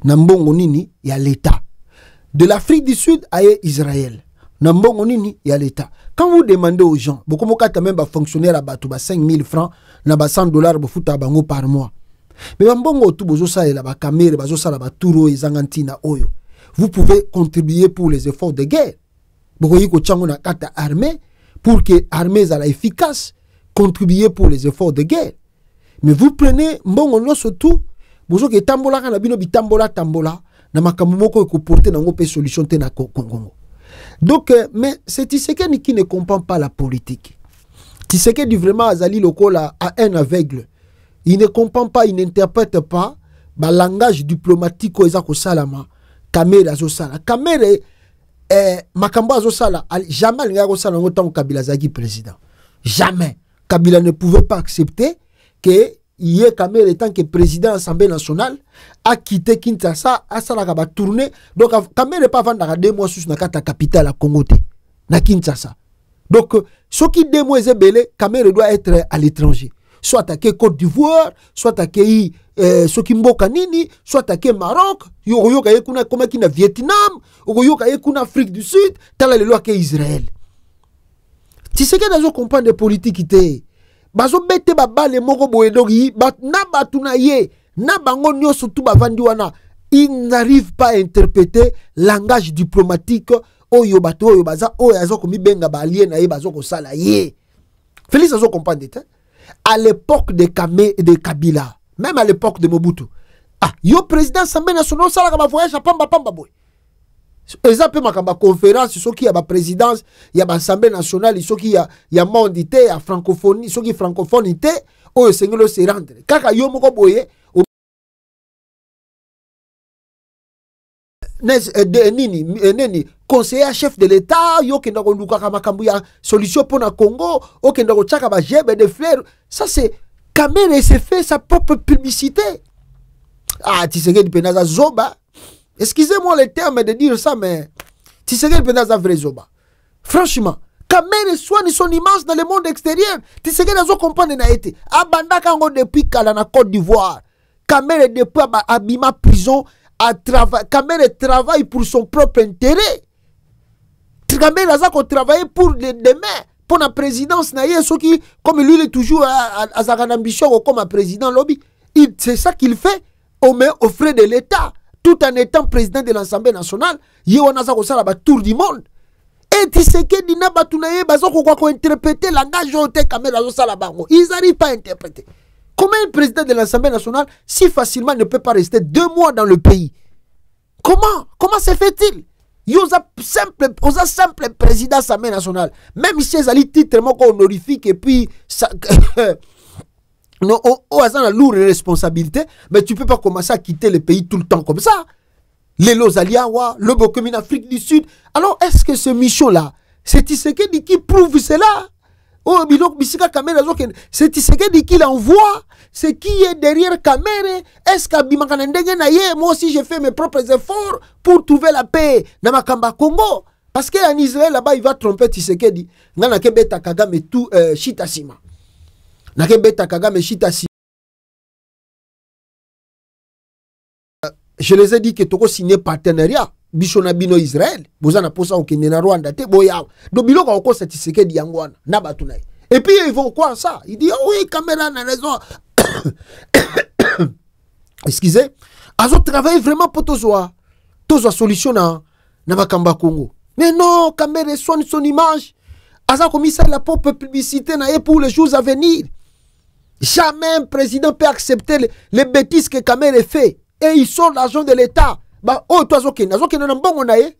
Nambongo nini ya l'État. De l'Afrique du Sud à Israël. Nambongo nini ya l'État. Quand vous demandez aux gens, beaucoup de même fonctionnaire à bateau 5 000 francs, na ba $100 bofuta bango par mois. Mais nambongo tout bozo sa la ba caméra, bazo sa la ba turo ezangantina oyo. Vous pouvez contribuer pour les efforts de guerre. Beaucoup yiko chango na kata armée pour que l'armée soit efficace, contribuer pour les efforts de guerre. Mais vous prenez mbongo no surtout bozo ke tambola kana bino bitambola tambola na makambo moko ko porter nango pe solution te na Congo. Donc mais c'est Tshisekedi qui ne comprend pas la politique. Tshisekedi vraiment azali lokola à un aveugle. Il ne comprend pas, il n'interprète pas le langage diplomatique ko eza ko salama. Kamere azo sala. Kamere makambo azo sala jamais linga ko sala ngotan Kabila zaki président. Jamais. Kabila ne pouvait pas accepter que Yé Kamere, tant que président de l'Assemblée nationale, a quitté Kinshasa, a salaka tourné. Donc, Kamere n'est pas vendre 2 mois sur la capitale à Congo, na Kinshasa. Donc, ce qui 2 mois est belé, Kamere doit être à l'étranger. Soit attaqué Côte d'Ivoire, soit attaqué ce qui mboka nini, soit attaqué Maroc, yoka yekuna comme qui na Vietnam, yoka yekuna Afrique du Sud, tala les lois que Israël. Tu sais que nous comprenons des politiques qui bazo bete babale moko boye dogi na batuna ye na bango nyoso tu bavandi wana, ils n'arrivent pas à interpréter langage diplomatique oyo bato oyo baza oyo azo komi benga ba alien na ye bazo ko sala ye. Félix azo comprendre à l'époque de Kabila, même à l'époque de Mobutu. Ah, yo président Assemblée nationale sala ka voyage à pamba boy. Exemple makamba conférence ce qui y a ba présidence y a ba assemblée nationale ce qui y a mondité ya francophonie ce qui francophonité o sengelo se rendre kaka yo moko boye nini conseiller chef de l'état yo kenda ko luka ka makambu ya solution pour na Congo o kenda ko chaka ba jebe de fleurs, ça c'est Kamere s'est fait sa propre publicité. Ah Tshisekedi penaza zoba. Excusez-moi le terme de dire ça, mais Tshisekedi peut-être un vrai zoba. Franchement, Kamere soigne son image dans le monde extérieur. Tshisekedi n'a pas compris n'a été. Abanda kango depuis Kala na Côte d'Ivoire. Kamere depuis Abima prison Kamere travaille pour son propre intérêt. Kamere a travaillé pour le demain, pour la présidence. Comme lui il est toujours à sa ambition comme président lobby. C'est ça qu'il fait aux frais de l'État, tout en étant président de l'Assemblée nationale. Il y a un tour du monde. Et tu sais que Dina Batounaye va interpréter le langage de Kamere. Ils n'arrivent pas à interpréter. Comment un président de l'Assemblée nationale si facilement ne peut pas rester 2 mois dans le pays? Comment se fait-il? Il y a simple président de l'Assemblée nationale. Même si c'est un titre honorifique et puis on a une lourde responsabilité, mais tu ne peux pas commencer à quitter le pays tout le temps comme ça. Les Lozaliawa, le Bokomin Afrique du Sud. Alors, est-ce que ce Michaud-là, c'est Tshisekedi qui prouve cela? Oh, c'est Tshisekedi qui l'envoie. C'est qui est derrière Kamere? Est-ce que moi aussi j'ai fait mes propres efforts pour trouver la paix dans ma Kamba Congo? Parce qu'en Israël, là-bas, il va tromper Tshisekedi. Nana Kebeta Kagame tout Chitasima. Nakebeta Kagame Chitasima. Je les ai dit que tu as signé partenariat. Bishona Bino Israël. Bozana Posa au Kenya Rwanda. Te boya. Donc bilo ka oko Tshisekedi yangwana. Nabatunai. Et puis ils vont quoi ça? Il dit oh, oui, Kamera a raison. Excusez. Ils ont travaillé vraiment pour tozoa solution na Makamba Congo. Mais non, Kamera soigne son image. Ils ont commis ça la propre publicité pour les jours à venir. Jamais un président peut accepter les bêtises que Kamera fait. Et il sort l'argent de l'État. Bah, oh, toi,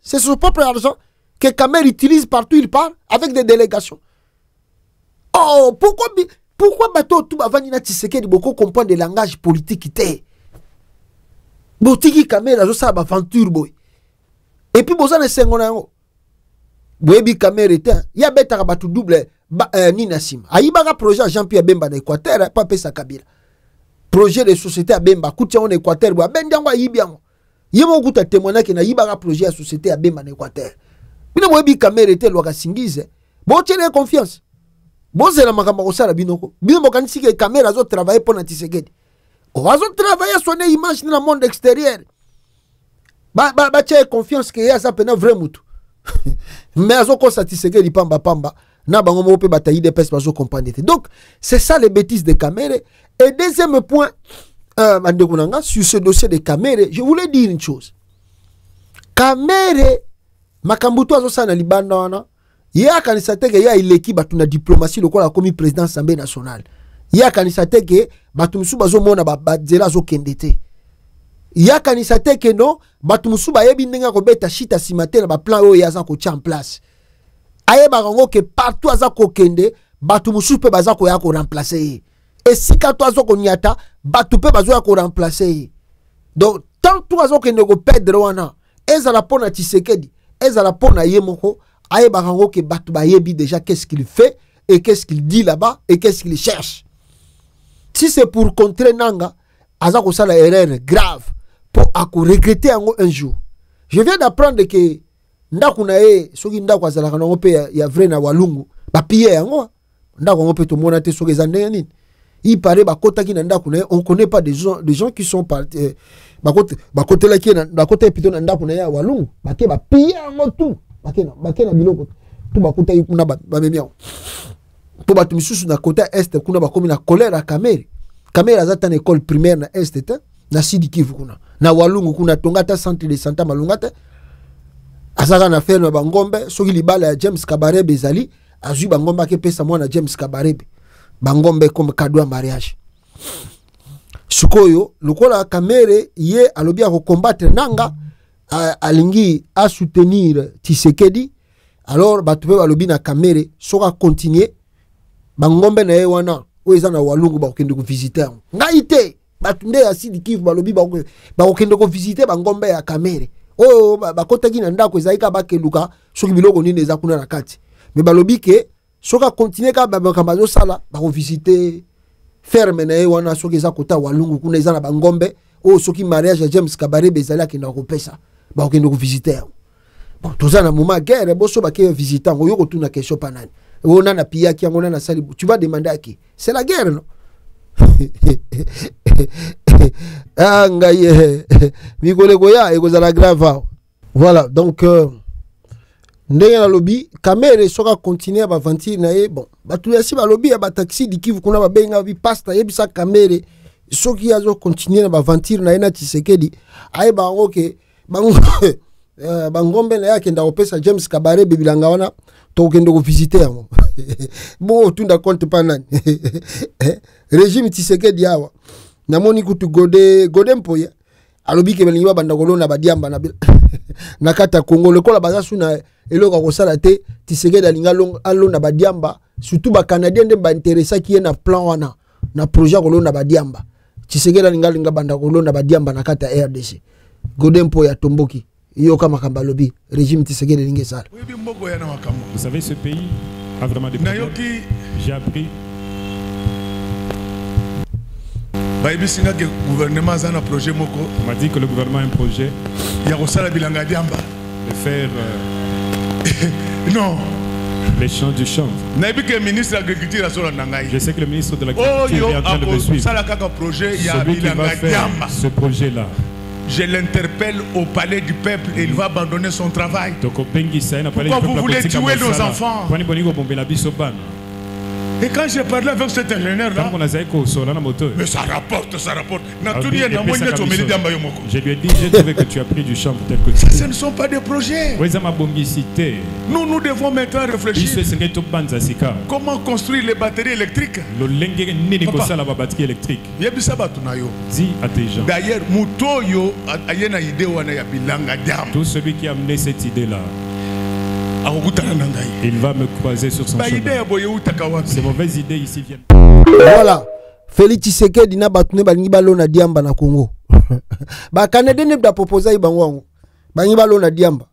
c'est son propre argent que Kamere utilise partout il part avec des délégations. Oh, pourquoi bateau tout avant Tshisekedi beaucoup comprendre des langages politiques qui Botiki Kamere a ça aventure boy. Et puis bozana sengona ngo. Boyebi Kamere était, ya beta batu double Nina Sim. Aïbaga projet Jean-Pierre Bemba d'Équateur, pas Pesa Kabila. Projet de société à Bemba, Koutia en Équateur, Bendiango Yibiango. Yemo kuta témoigner que na Yibaga projet à société à Bemba en Équateur. Bino Boyebi Kamere était loga singize. Bon, tiens confiance. Bon, c'est la makamba osala binoko. Bino mokanisi que Kamere a travaillé pour na Tshisekedi. On va travailler à son image dans le monde extérieur. Tiens confiance que ça pena vrai moutou. Mais azo ko Tshisekedi pamba. Na bango mo pe bataille de pes bazo comprendre. Donc, c'est ça les bêtises de Kamere. Et deuxième point, sur ce dossier de Kamere, je voulais dire une chose. Kamere, makambuto azosa na libanda wana, ya kanisate ke ya ileki batu na diplomatie lokola komi président Assemblée nationale. Ya kanisate ke batu musu bazo mona bazela zo kendete. Ya kanisate ke non, batu musu ba yebi ndenga ko beta shita simate na ba plan oyo yaza ko tia en place. Aye barango ke partout aza ko kende, batu musu pe baza ko ya ko remplacer. Et si quand toi zo ko nyata, batu pe bazo ya ko remplacer. Donc tant toi zo ke nego perdre wana, ezala pona Tshisekedi, ezala pona yemoko, aye barango ke batu ba yebi déjà qu'est-ce qu'il fait et qu'est-ce qu'il dit là-bas et qu'est-ce qu'il cherche. Si c'est pour contrer Nanga, aza ko sala erreur grave pour regretter un jour. Je viens d'apprendre que ndaku na ye soki ndaku azalaka nango pe ya vrai na walungu ba piller yango ndaku ngo pe to mona te soki zande nini il paraît ba kota ki na ndaku na ye on connaît pas des gens qui sont partis ba kota la ki na kota plutôt na ndaku na ya walungu ba ke ba piller yango tout ba ke na biloko tout ba kota kuna ba memia to ba tumisusu na kota est kuna ba komi na colère à Kamere azata na école primaire na est te na Sud Kivu kuna na walungu kuna tongata centre de santé malungata azaka na faire na bangombe soki libala ya James Kabarebe ezali azui bangombe ke pesa mwana James Kabarebe bangombe comme cadeau à mariage sukoyo lokola Kamere ye alobi a combattre Nanga alingi a soutenir Tshisekedi alors batu pe alobi na Kamere soka continuer bangombe na ye wana oeza na walungu ba okende ko visiter ngai te batu nde ya Sud Kivu balobi ba okende ko visiter bangombe ya Kamere. Oh, bakota ki na ndako ezaika bakeluka soki biloko nini eza kuna na kati. Mais balobi ke soka continuer ka bakambazo sala ba visiter ferme na wana soki eza kota walungu kuna eza na bangombe o soki mariage ya James Kabarebe ezali akenda ko pesa ba okende ko visiter. Bon, toza na moment guerre boso ba ke visitant ngo yoko tuna question panani. On a na pia ki ngona na sali tu vas demander à qui? C'est la guerre non? Ah ngaye mikole koya ekozala grave. Voilà, donc ndenge na lobby kamere soka continuer ba ventir na ye bon batu ya si ba lobby ya ba taxi dikivu kuna ba benga bi pasta yebisa kamere soki azo continuer na ba ventir na ye na Tshisekedi ay ba ngoke bango bangombe na yake nda opesa James Kabare bibilanga wana to kendo ko visiter yango bon tunda compte pa nani régime Tshisekedi awa namoni kutu gode mpoya alobi ke belingi banda kolona badiamba na nakata Congo lekola baza suna eloko kosala te Tshisekedi alinga alona badiamba surtout ba Canadien de ba intéressé qui est na plan wana na projet kolona badiamba Tshisekedi alinga banda kolona badiamba nakata RDC gode mpoya tomboki yo kama kamba lobby régime Tshisekedi linge sala. Vous savez, ce pays a vraiment des problèmes. J'ai appris. On m'a dit que le gouvernement a un projet de faire non l'échange du chanvre. Je sais que le ministre de l'Agriculture est en train de me suivre. Celui qui va faire ce projet-là, je l'interpelle au palais du peuple et il va abandonner son travail. Pourquoi vous voulez tuer nos enfants? Et quand j'ai parlé avec cet ingénieur-là, mais ça rapporte. Je lui ai dit, j'ai trouvé que tu as pris du chanvre tel que ça, ce ne sont pas des projets. Nous devons maintenant réfléchir. Comment construire les batteries électriques? Dis à tes gens. D'ailleurs, tout celui qui a amené cette idée-là, il va me croiser sur son chemin. Ces mauvaises idées ici viennent. Voilà. Félix Tshisekedi na batune balingi balona diamba na Congo. Ba Canadien ne da proposer bango. Balingi balona diamba.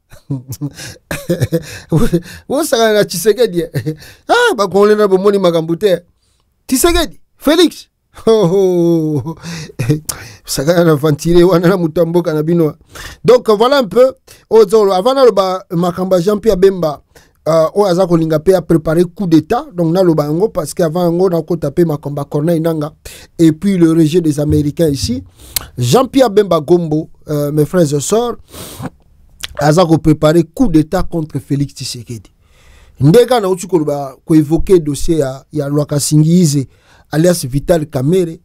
Wo saka na Tshisekedi. Ah ba Congolais na bomoni makambute. Tshisekedi, Félix. Ça na ventiler wana na mutamboka na bino. Donc voilà un peu avant na makamba Jean-Pierre Bemba oaza kolinga pe a préparé coup d'état donc na loba ngo parce qu'avant ngo na ko taper makamba Corneille Nanga et puis le rejet des Américains ici Jean-Pierre Bemba Gombo mes frères et sœurs aza ko préparer coup d'état contre Félix Tshisekedi. Ndeka na uti ko évoquer dossier ya Lwaka Singize alias Vital Kamerhe,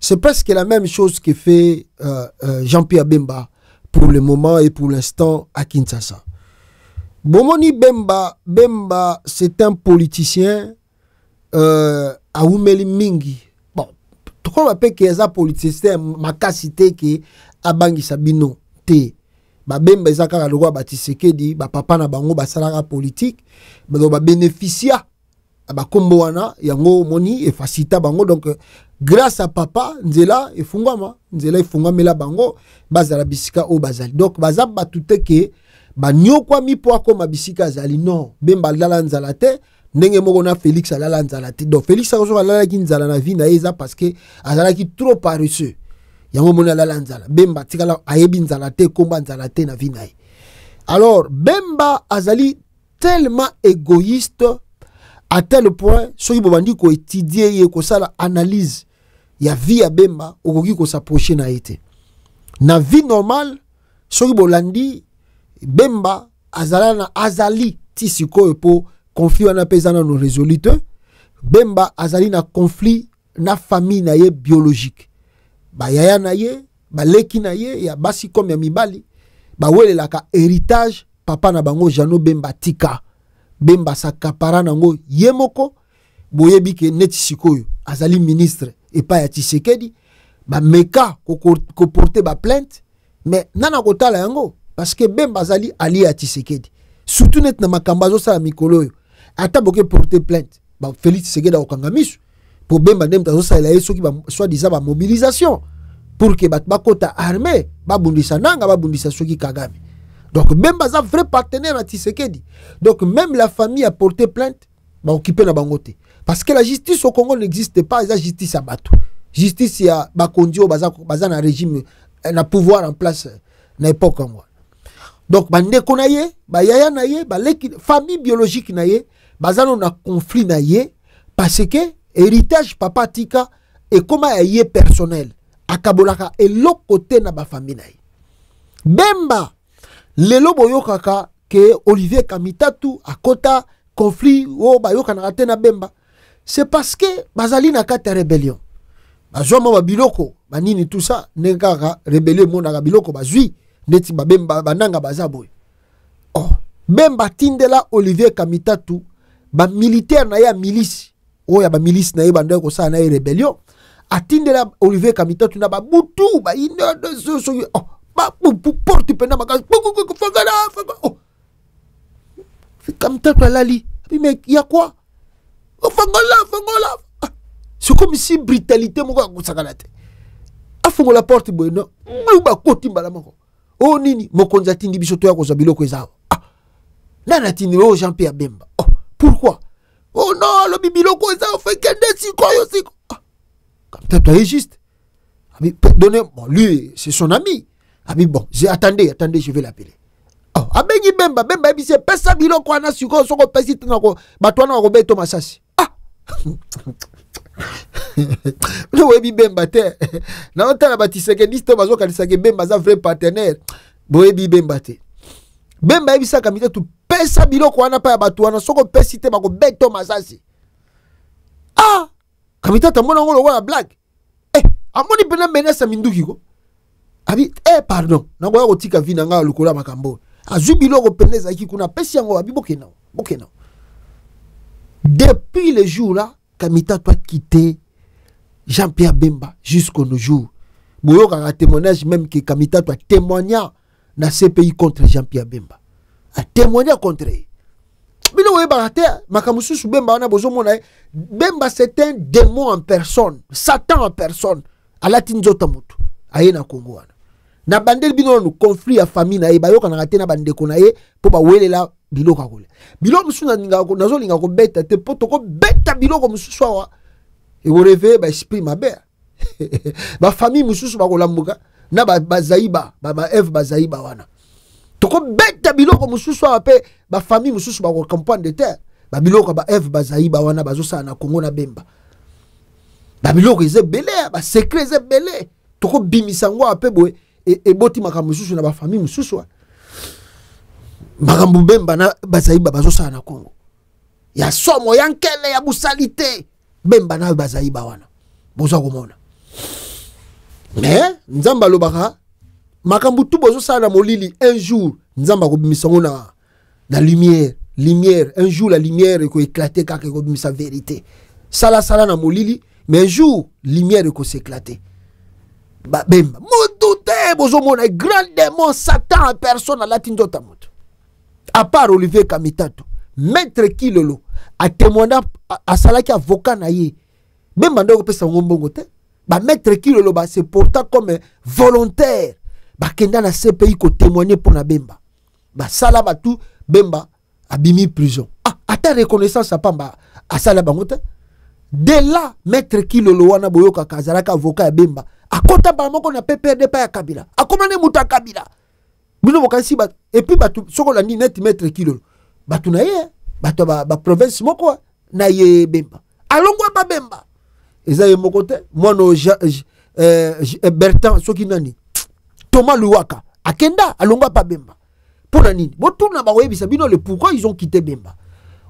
c'est presque la même chose que fait Jean-Pierre Bemba pour le moment et pour l'instant à Kinshasa. Bomoni Bemba c'est un politicien à Oumeli Mingi. Bon, tout comme on appelle qu'il y a un politicien makasité qui a bangi sabino te. Bemba ezaka lwa Tshisekedi ba papa na bango basalaka politique ba bénéficia ba kombo wana yango moni e facilita bango donc grâce à papa nzela efungwamela bango bazala bisika o bazali donc baza batute ke ba nyokwa mipo ko mabisika azali non Bemba lala nzala te ndenge moko na Félix alala nzala te donc Félix akoso alala ki nzala na vie na eza parce que azala ki trop paresseux yango mona lala nzala Bemba tikala ayebi nzala te komba nzala te na vie na ye. Alors Bemba azali tellement égoïste à tel point soki bobandi ko étudier ye ko sala analyse ya vie ya Bemba okoki ko s'approcher na été na vie normale soki bolandi Bemba azali tisiko po conflit na pezana no résolute Bemba azali na conflit na famille na ye biologique ba yaya na ye ba leki na ye ya basi comme ya mibali ba welelaka héritage papa na bango Jano Bemba tika Bemba sakapara nango yemoko boyebi ke neti sikoyo azali ministre et pas ya Tshisekedi ba meka ko porter ba plainte mais nana kotala yango parce que Bemba azali allié à Tshisekedi surtout net na makamba zo sala mikolo yo ata boke porter plainte ba Félix Tshisekedi okanga misu pour Bemba ndem tazo sala yeso ki ba soit disant ba mobilisation pour que ba kota armée ba bundisa nanga ba bundisa soki Kagame. Donc Bemba est un vrai partenaire à Tshisekedi. Donc même la famille a porté plainte, bah occupé na bangote. Parce que la justice au Congo n'existe pas, la justice à Batou. Justice ya bakondio baza na régime na pouvoir en place na époque Congo. Donc bande konaye, ba yaya naye, ba famille biologique naye, bazano na conflit naye parce que héritage papa tika et comment aye personnel. akabolaka eloko côté na ba famille na ye. Bemba lelo boyokaka que Olivier Kamitatu akota conflit o bayoka na te na Bemba, c'est parce que bazali na kata rébellion. Bazoma ba biloko banini tout ça nengaka rébellion monaka biloko bazui neti ba Bemba bananga bazaboy. Oh, Bemba tindela Olivier Kamitatu ba militaire na ya milice. Oh ya ba milice na ye bande ko sa na rébellion. Atindela Olivier Kamitatu na ba butu ba ine de so oh ba porte pena maga fangala oh Kamitatu alali mais il y a quoi oh fangala c'est comme si brutalité moko akusakalate afongo la porte bueno ba koti mbala moko oh nini mokonza tindi biso to ya kozwa biloko ezao nana tindi o Jean-Pierre Bemba oh pourquoi oh non le biloko ezao fait que des sikoyo siko Kamitatu est juste donnez bon lui c'est son ami bon attendez je vais l'appeler. Oh abengi Bemba bise pesa biloko ana siko soko pesi tanako batwana ko beto masasi ah le webi Bemba te na otala batiseke liste bazoka lisake Bemba za vrai partenaire boyebi Bemba te Bemba ebisa Kamitatu pesa biloko ana pa batwana soko pesi te bako beto masasi ah Kamitatu mona ngolo wala blague amoni pena menace minduki ko pardon nango ya kotika vina nga lukola makambo azubilo ko peneza ki kuna pesi yango abibokena bokena. Depuis le jour là Kamitatu a quitté Jean-Pierre Bemba jusqu'au nos jours. Boyoka un témoignage même que Kamitatu a témoigné dans ces pays contre Jean-Pierre Bemba. A témoigné contre lui. Bino we barate makamusu Bemba ona bozo mona Bemba c'est un démon en personne, Satan en personne. Ala tinzota mutu ayena Congo wana. Na bandel bino no conflit ya famille na ye bayoka na raté na bandeko na ye po ba welela biloko akole. Biloko musu na ninga ko nazo linga ko beta te poto ko beta biloko musu swa e wo reve ba esprit mabe. Ba famille musu ba ko lamuka na ba zaiba ba Eve ba zaiba wana. Toko beta biloko musu swa pe ba famille musu ba ko campagne de terre. Ba biloko ba Eve ba zaiba wana bazo sa na Congo na Bemba. Ba biloko eze belé ba secret eze belé. Toko bimisango ape boy et boti makambo mususu na ba famille mususu makambo Bemba na bazaiba bazosa na Congo ya somo ya nkele ya busalite Bemba na bazaiba wana boza komona mais nzamba lobaka makambo tu bozosa na molili un jour nzamba ko bimisango na lumière un jour la lumière ko éclater kaka ko bimisa vérité sala na molili mais un jour lumière ko s'éclater Bemba modoute bozo mona grand démon Satan en personne à la tindota moto à part Olivier Kamitatu maître Kilolo a témoigné à salaki avocat na ye Bemba ndoko pesa ngombongo te ba maître Kilolo ba se porta comme volontaire ba kenda na CPI ko témoigner pour na Bemba ba sala ba tout Bemba abimi prison ata reconnaissance à pamba a sala bango te de là maître Kilolo wana boyoka kazalaka avocat ya Bemba akota ba moko na PPRD pa ya Kabila akomane muta Kabila bino bokansi ba et puis batu soko la ni net maître Kilolo batu na ye batu ba province moko na ye Bemba alongwa ba Bemba ezaye moko te mono Bertrand soki nani Thomas Luwaka akenda alongwa pa Bemba pour nani botuna ba webisa bino le pourquoi ils ont quitté Bemba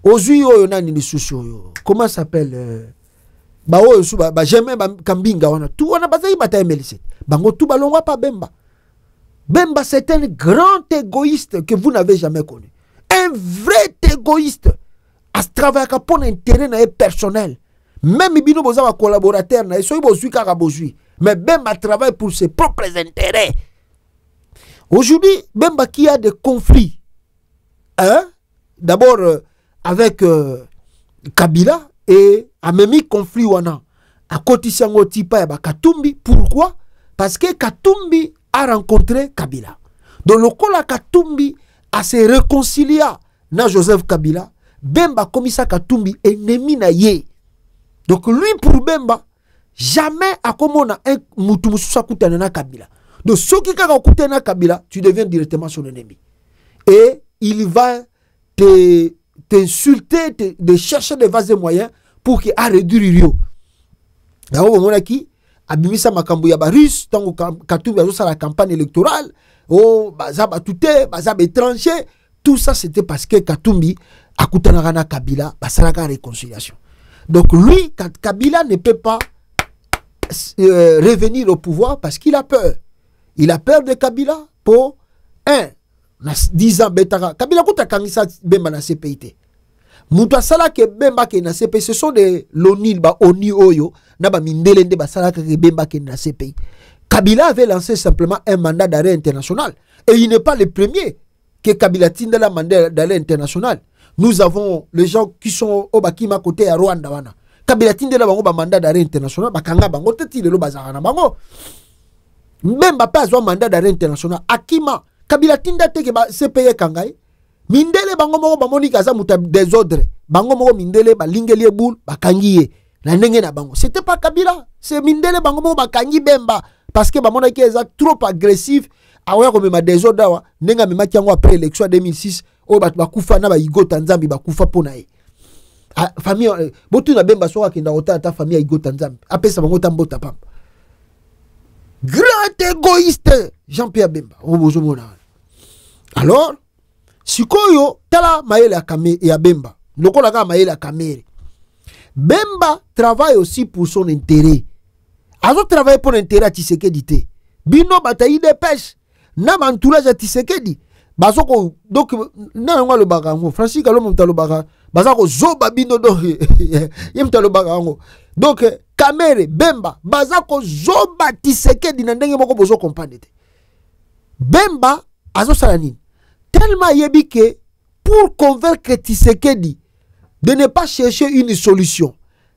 ozui oyo nani ni susu comment s'appelle ba oyo su ba jamais ba kambinga wana tout wana bazai bata MLC bango tout balongwa pa Bemba. Bemba c'est un grand égoïste que vous n'avez jamais connu, un vrai égoïste à travailler pour intérêt na personnel même bino boza ba collaborateur na so bozui kaka bozui mais Bemba travaille pour ses propres intérêts. Aujourd'hui Bemba qui a des conflits d'abord avec Kabila et a même conflit wana à côté sango tipa ya Katumbi. Pourquoi? Parce que Katumbi a rencontré Kabila. Donc le kola Katumbi a se réconcilié na Joseph Kabila. Bemba komisa Katumbi ennemi na ye. Donc lui pour Bemba jamais a komona un mutu mususa kutana na Kabila. Donc ceux qui kaka kutana na Kabila, tu deviens directement son ennemi. Et il va t'insulter, de chercher des vases moyens pour qu'il a réduit Rio. D'abord, on a qui abimisa makambo ya ba russe tango Katumbi azo la campagne électorale oh baza batute baza étranger tout ça c'était parce que Katumbi akutanaka na Kabila basalaka réconciliation. Donc lui Kabila ne peut pas revenir au pouvoir parce qu'il a peur. Il a peur de Kabila pour 10 ans betaka Kabila kuta kangisa Bemba na CPIT. Mutu asala ke Bemba ke na CPI, ce sont des lonil ba oni oyo na ba mindele nde basala ke Bemba ke na CPI. Kabila avait lancé simplement un mandat d'arrêt international et il n'est pas le premier que Kabila tinde la mandat d'arrêt international. Nous avons les gens qui sont au Bakima côté à Rwanda wana. Kabila tinde la bango ba mandat d'arrêt international bakanga bango teti le lo bazaka na bango. Bemba pas un mandat d'arrêt international. Akima Kabila tinde te ke ba CPI kangai. Mindele bango moko bamoni kaza muta désordre. Bango moko mindele ba lingeli boule bakangiye. La ndenge na bango. C'était pas Kabila, c'est mindele bango moko bakangi Bemba parce que bamona ki eza trop agressif. Awa ko mema désordre wa ndenga mema kiango après élection 2006 o bat bakufa na ba igota nzambi bakufa pona ye. Famille botu na Bemba soka kinda ota ta famille igota nzambi. Apesa bango tambota pam. Grand égoïste Jean-Pierre Bemba. Alors sikoyo tala maele ya Bemba. Lokola ka maele ya Kamere. Bemba travaille aussi pour son intérêt. Azo travaille pour l'intérêt à Tshisekedi te. Bino bataille de pêche. Na entourage à Tshisekedi. Bazoko donc na ngwa lo bagango. Francis Kalo monta lo baga. Bazako zoba bino do. Yemta lo bagango. Donc Kamere Bemba bazako zoba Tshisekedi na ndenge moko bozo comprendre te. Bemba azo sala nini? Tellement yebi que pour convaincre Tshisekedi de ne pas chercher une solution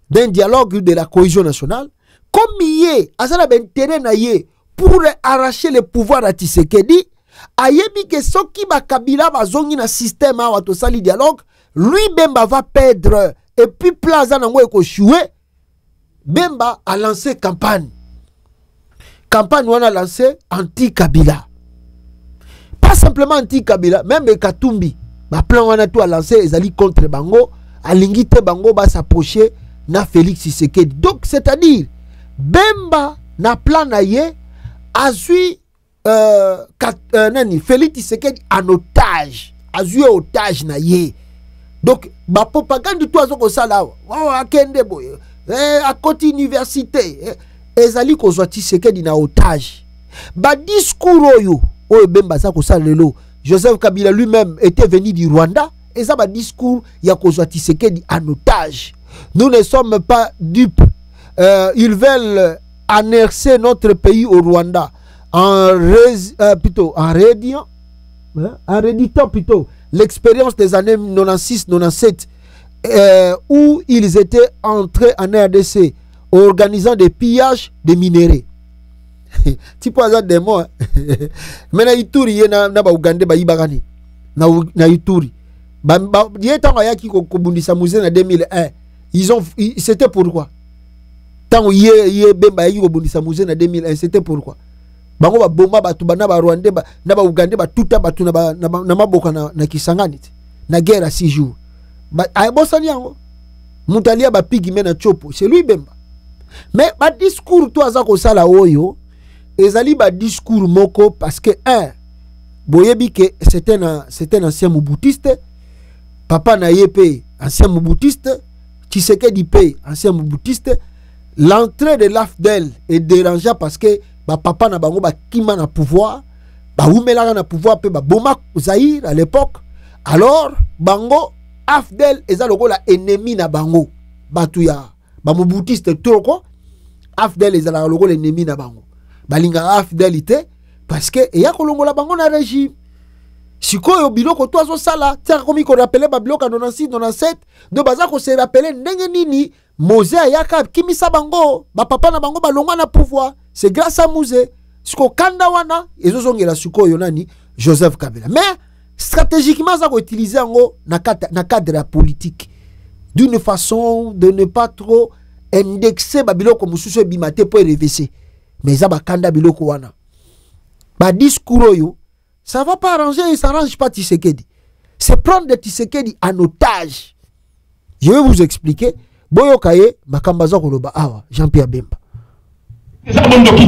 d'un dialogue de la cohésion nationale, comme yé, azala intérêt na yé pour arracher le pouvoir à Tshisekedi, ayebi que ce qui ba Kabila ba zongi na système a wato sali dialogue, lui Bemba va perdre et puis plaza nango eko choué. Bemba a lancé campagne. Campagne on a lancé anti-Kabila. Pas simplement anti-Kabila, même Katumbi. Ma plan on a tout à lancer, ils allaient contre Bango, à l'ingité Bango va s'approcher na Félix Tshisekedi. Donc c'est-à-dire, Bemba na plan na ye, a su Félix Tshisekedi en otage, a su otage na ye. Donc, ma propagande tout azoko sala, à Kende boy, à côté université, ils allaient qu'on soit Tshisekedi na otage. Ba discours oyo. Bemba sa ko salelo Joseph Kabila lui-même était venu du Rwanda et ça va discours ya ko Tshisekedi en otage. Nous ne sommes pas dupes. Ils veulent annexer notre pays au Rwanda en réditant plutôt l'expérience des années 96-97 où ils étaient entrés en RDC organisant des pillages de minerais. Tipo aza demo mena Ituri ye na ba Uganda ba ibagani na Ituri ba ye tango yaki ko bundisa musée na 2001 c'était pourquoi tango ye Bemba yaki ko bundisa musée na 2001 c'était pourquoi bango ba bomba batu bana ba Rwanda na ba Uganda ba tuta batu na maboka na Kisangani na guerre à 6 jours ba ay bosani yango mutalia ba pigi mena chopo c'est lui Bemba mais ba discours to aza ko sala oyo ezali ba discours moko parce que boyebi que c'était un ancien moubutiste, papa na yepe ancien moubutiste, Tshisekedi pe ancien moubutiste. L'entrée de l'AFDEL est dérangeante parce que ba papa na bango ba kima na pouvoir, ba umela na pouvoir pe ba boma Zaïre à l'époque. Alors bango AFDEL eza lokola ennemi na bango batu ya ba moubutiste trop AFDEL eza lokola ennemi na bango. Balinga fidélité parce que eya kolongola bango na régime sikoyo biloko to azo sala tia komi ko rappeler ba biloko 96 97 de baza ko se rappeler ndenge nini Mose ayaka kimisa bango ba papa na bango balongwa na pouvoir c'est grâce à Mose siko kanda wana ezozongela sikoyo nani Joseph Kabila mais stratégiquement ça ko utiliser ngo na cadre la politique d'une façon de ne pas trop indexer ba biloko mususu bimate pour RVC. Mais ça va kanda biloko wana. Ba discours yo, ça va pas arranger et ça arrange pas Tshisekedi. C'est prendre Tshisekedi en otage. Je vais vous expliquer. Boyo kaye makambaza koloba awa Jean-Pierre Bemba. Depuis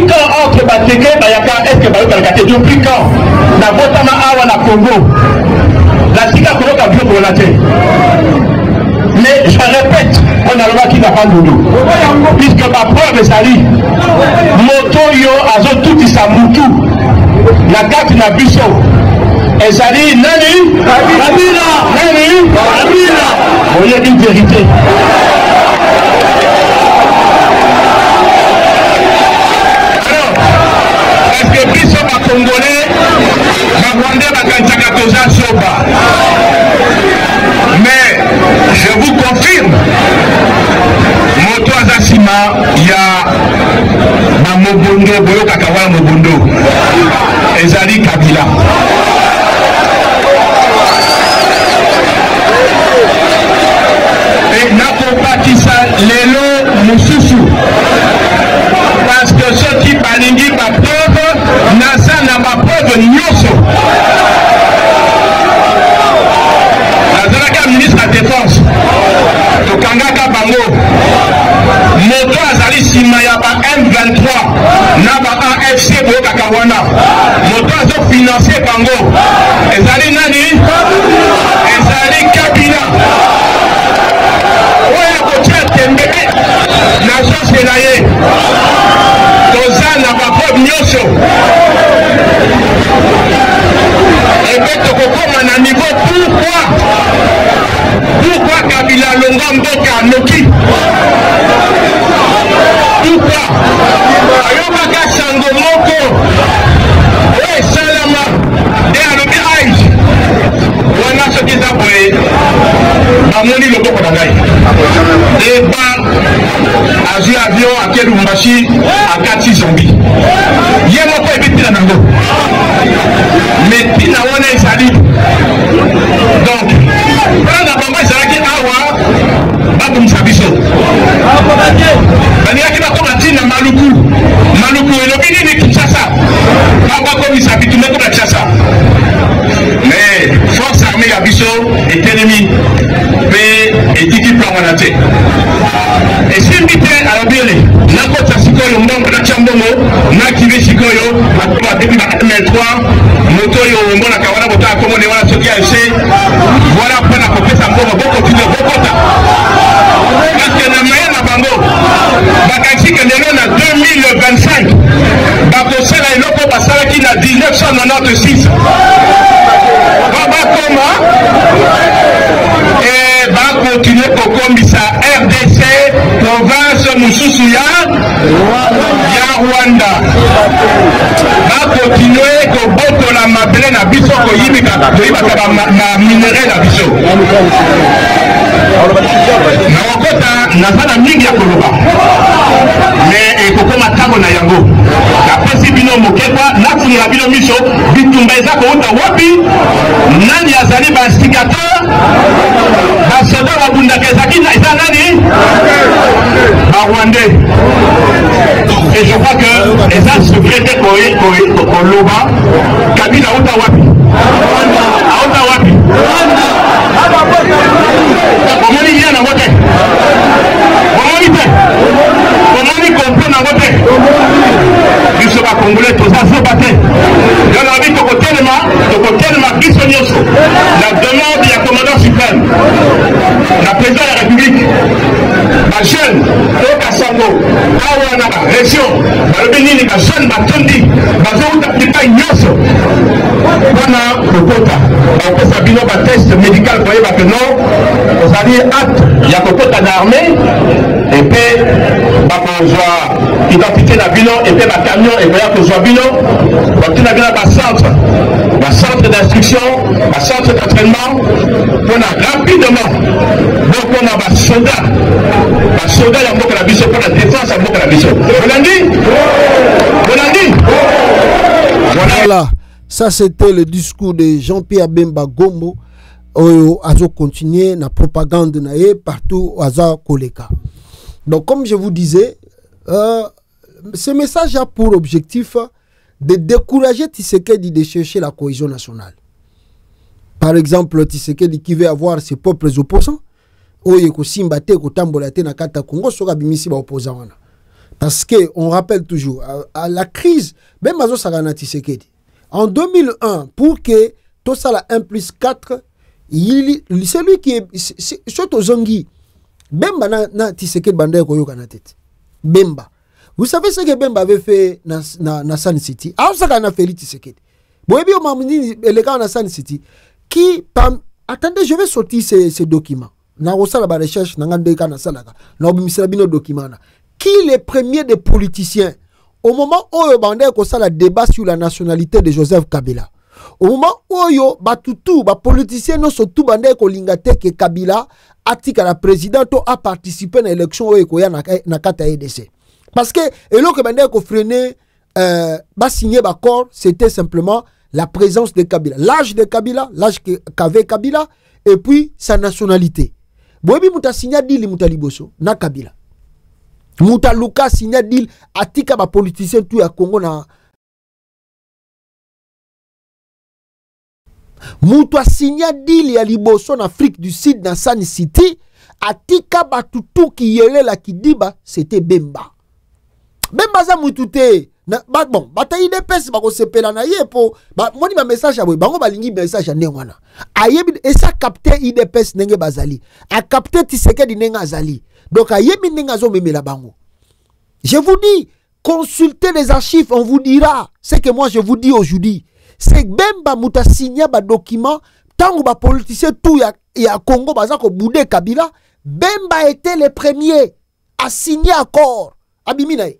quand entre Bateke et Bayaka, est-ce que Bayaka depuis quand la Botama Awa na Congo, la Sika Congo a bien relaté. Mais je répète, on a le qui n'a pas de doudou. Puisque ma preuve est salie, moto yo azo tout sa moutou, la carte na biso. Et salie, nani? Kabila! Nani? Kabila! Vous voyez une vérité. Biso ba Congolais, ba Rwandais ba Kanchaka Toza Soba. Mais je vous confirme, moto azasima ya ba Mobondo boyo kakawa Mobondo. Ezali Kabila. Et nako patisa lelo mususu. Parce que ceux qui balingi ma preuve, Nasa n'a ma preuve nyoso. Nazalaka ministre de la Défense, Tokangaka Bango, Moto Azali Simaya ba M23, Naba AFC Bokakawana, Moto Azo financé Bango, Ezali Nani, Ezali Kabila. Oya Kotia Tembele, Nation Senaye. Na ma preuve nyoso. Et bien tokokoma na niveau pourquoi Kabila longa mboka noki. Pourquoi ayobaka sango moko oye salama de alobi age wana soki eza boye bamoni loboko na ngai eba azwi avion ake Lubumbashi akati zombi ye moko ebitila nango mais tina wana ezali donc mpona bango ezalaki awa bakomisa biso balingaki bakoma ntina maluku elobi nini Kinshasa bakomisa bitumeko na Kinshasa mais force armée ya biso etelemi mpe etiki plan wana te esimbi te alobele nakota sikoyo mbongo natya mbongo nakive sikoyo adebi ba M3 moto oyo omonaka wana botaka komone wana soki ase voilà mpona kopesa mbongo bokontinue bokota parceke na maye na bango bakanisi kende lelo na 2025 bakosala eloko basalaki na 1996 bakoma bakontinue kokombisa RDC province mosusu ya Rwanda bakontinue kobotola mabele na biso koyibaka baminere na biso nakokota naza na mingi ya koloba mais ekokoma ntango na yango napesi bino mokeba nafunela bino miso bitumba eza kouta wapi nani azali bainstigateur basoda babundaka ezaki eza nani barwandais et je crois que eza secret koloba Kabila auta wapi auta wapi omoni lia nango te omoni te omoni komplo nango te biso bakongolais toza zoba te yo nabi tokotelema biso nyonso la demande ya commandant suprême na président ya république bajeune toyoka sango awa na barégion balobi nini bajeune batondi bazouta bipai nyonso wana kokota bakopesa bino batest médical koyeba ke non ozali acte ya kokota na armée epe bakozwa identité na bino epe bacamion ekoya kozwa bino batina bino bacentre d'instruction bacentre d'entraînement mpona rapidement bokona basoda ya mboka na biso mpona défense ya mboka na biso bolandi. Voilà, ça c'était le discours de Jean-Pierre Bemba Gombo. Azo continuer la propagande nae partout aza koleka. Donc comme je vous disais, ce message a pour objectif de décourager Tshisekedi de chercher la cohésion nationale. Par exemple, Tshisekedi qui veut avoir ses propres opposants, oye ko simba te ko tambola te na kata Congo soka bimisi ba opposant wana. Parce que on rappelle toujours à la crise même bazo sakana Tshisekedi en 2001 pour que tout ça la 1+4 c'est lui qui est surtout Zongi Bemba na Tshisekedi banda ko yoka na tête Bemba. Vous savez ce que Bemba avait fait na Sun City? Ah ça kana Félix Tshisekedi. Boyebi o mamini les gars na Sun City qui attendez, je vais sortir ces documents. Na rosala ba recherche na ngande kana salaka. Na obimisela bino documents na. Qui les premiers des politiciens au moment où il y a un débat sur la nationalité de Joseph Kabila, au moment où il y a un politicien surtout que Kabila a la présidente a participé à l'élection où il y a un EDC. Parce que et freiner signer l'accord, c'était simplement la présence de Kabila, l'âge de Kabila, l'âge qu'avait Kabila et puis sa nationalité. Boyebi muta signa dili muta liboso na Kabila. Mouta Luka signa deal atika ba politicien tout ya Congo na Mouta signa deal ya liboso na Afrique du Sud na Sun City atika ba tutu ki yele la kidiba c'était Bemba. Bemba za mutute na bon bata IDPS ba ko sepela na ye po ba moni ba message ya boy bango balingi message ya nengwana ayebi esa capter IDPS nenge bazali a capter Tshisekedi nenga azali. Donc, je vous dis, consultez les archives, on vous dira ce que moi je vous dis aujourd'hui. C'est que Bemba Mouta signé un document, tant que les politiciens tout ya Congo, bazako boudé Kabila, Bemba était le premier à signer accord. Abiminaï.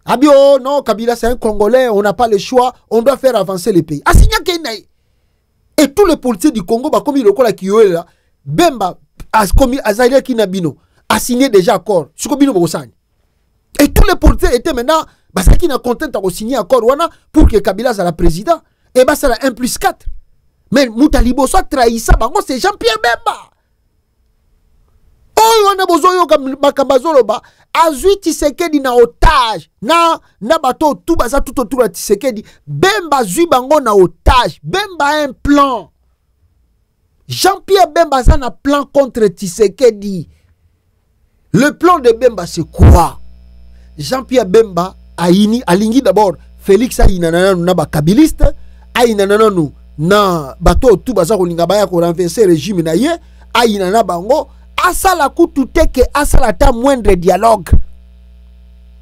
Oh non, Kabila c'est un Congolais, on n'a pas le choix, on doit faire avancer le pays. A signé Kenaï. Et tous les politiciens du Congo, comme il est là, Bemba a commis Azaïra Kinabino. A signé déjà accord. Et tous les politiciens étaient maintenant, parce qu'ils sont contents de signer accord pour que Kabila soit le président. Et bah, c'est la 1+4. Mais Moutalibo soit trahi ça, c'est Jean-Pierre Bemba. Oh, on a besoin de Bakambazoloba. Azui Tshisekedi na otage. Na bateau tout baza tout autour de Tshisekedi. Bemba zui bango na otage. Bemba a un plan. Jean-Pierre Bemba a un plan contre Tshisekedi. Le plan de Bemba, c'est quoi? Jean-Pierre Bemba alingi d'abord Félix Ayinananu na ba kabiliste, Ayinananu na bato tout baza ko linga baya ko renverser régime na ye, Ayinana bango asala kutute ke asala ta moindre dialogue.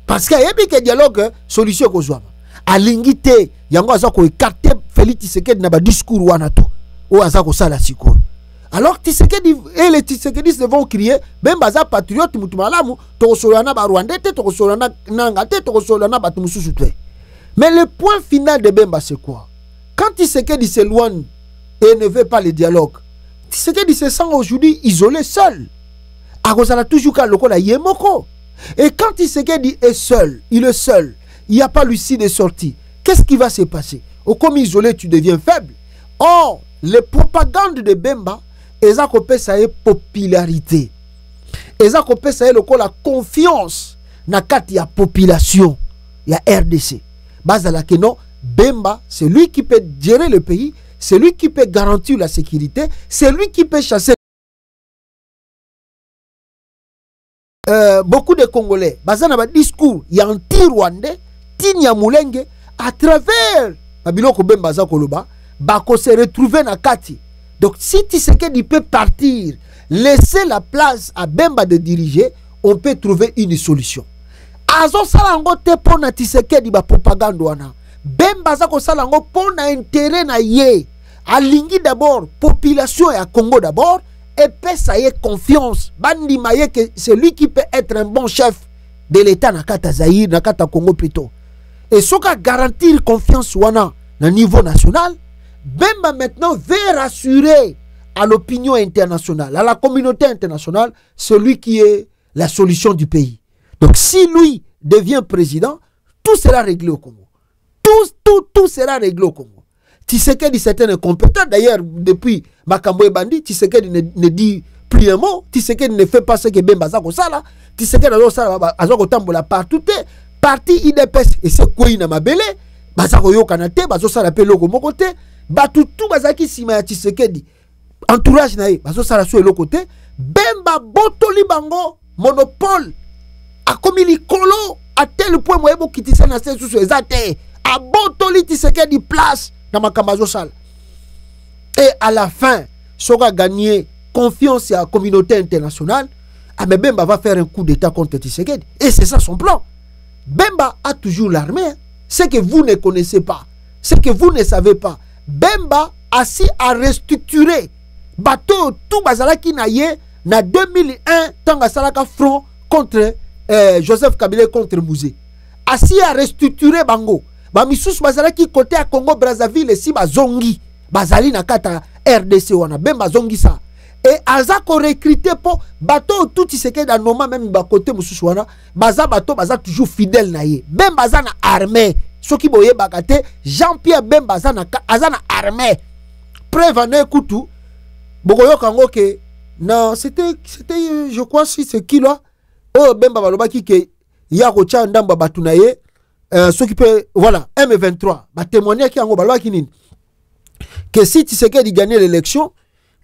Parce que yebi ke dialogue solution ko zwa. Alingi te yango aza ko écarter Félix Tshisekedi na ba discours wana to. O aza ko sala siko. Alors Tshisekedi et les Tshisekedistes vont crier Bemba za patriote mutu malamu to solana ba Rwandais te to solana nanga te to solana ba tumususu te. Mais le point final de Bemba c'est quoi? Quand Tshisekedi s'éloigne et ne veut pas le dialogue, Tshisekedi se sent aujourd'hui isolé seul. Akozala toujours ka lokola yemoko. Et quand Tshisekedi est seul, il est seul, il n'y a pas lucide de sortie. Qu'est-ce qui va se passer? Au comme isolé tu deviens faible. Or, les propagandes de Bemba eza kopesa ye popularité. Eza kopesa ye lokola confiance na kati ya population ya RDC. Bazala que non, Bemba, c'est lui qui peut gérer le pays, c'est lui qui peut garantir la sécurité, c'est lui qui peut chasser beaucoup de Congolais. Bazana ba discours ya anti-rwandais, Tinya Mulenge à travers Babiloko Bemba za koloba, bako se retrouver na kati. Donc, si Tshisekedi peut partir, laisser la place à Bemba de diriger, on peut trouver une solution. Azo salango te pona Tshisekedi ba propagande wana. Bemba zako salango pona intérêt na ye. Alingi d'abord, population ya Congo d'abord, et peut ça y confiance. Bandi maye que c'est lui qui peut être un bon chef de l'État na kata Zaïre, na kata Congo plutôt. Et ce qui garantir confiance wana na niveau national, Bemba maintenant veut rassurer à l'opinion internationale, à la communauté internationale, celui qui est la solution du pays. Donc si lui devient président, tout sera réglé au Congo. Tout sera réglé au Congo. Tshisekedi c'est un incompétent. D'ailleurs, depuis Makambo et Bandi, Tshisekedi ne dit plus un mot. Tshisekedi ne fait pas ce que Bemba Zako Sala. Tshisekedi a Zako Tambola partout. Parti IDPS et c'est quoi il n'a pas belé. Bazako Yo Kanate, Bazo Sala Pelo Mokote. Batutu bazaki sima ya Tshisekedi. entourage na ye bazo sala so le côté Bemba botoli bango monopole a comme likolo à tel point moyebo kitisa na se sous ezate a botoli Tshisekedi place dans makambo zo sala. Et à la fin sera gagné confiance à la communauté internationale. Mais Bemba va faire un coup d'état contre Tshisekedi. Et c'est ça son plan. Bemba a toujours l'armée. Ce que vous ne connaissez pas, ce que vous ne savez pas, Bemba a si à restructurer bateau tout bazalaki na ye na 2001 tanga salaka front contre Joseph Kabila contre Mouzé. Asi à restructurer bango. Ba misusu bazalaki côté à Congo Brazzaville si bazongi bazali na kata RDC wana Bemba zongi ça. Et azako recruter pour bateau tout Tshisekedi dans noma même ba côté mususu wana baza bateau baza toujours fidèle na ye. Bemba za na armée. Soki boye bakate Jean-Pierre Bemba za na armée. Preuve na kutu bokoyo kango ke non c'était je crois si c'est qui là oh Bemba balobaki ke ya ko cha ndamba batu na ye soki peut voilà M23 ba témoigner ki yango balobaki nini que si Tshisekedi gagne l'élection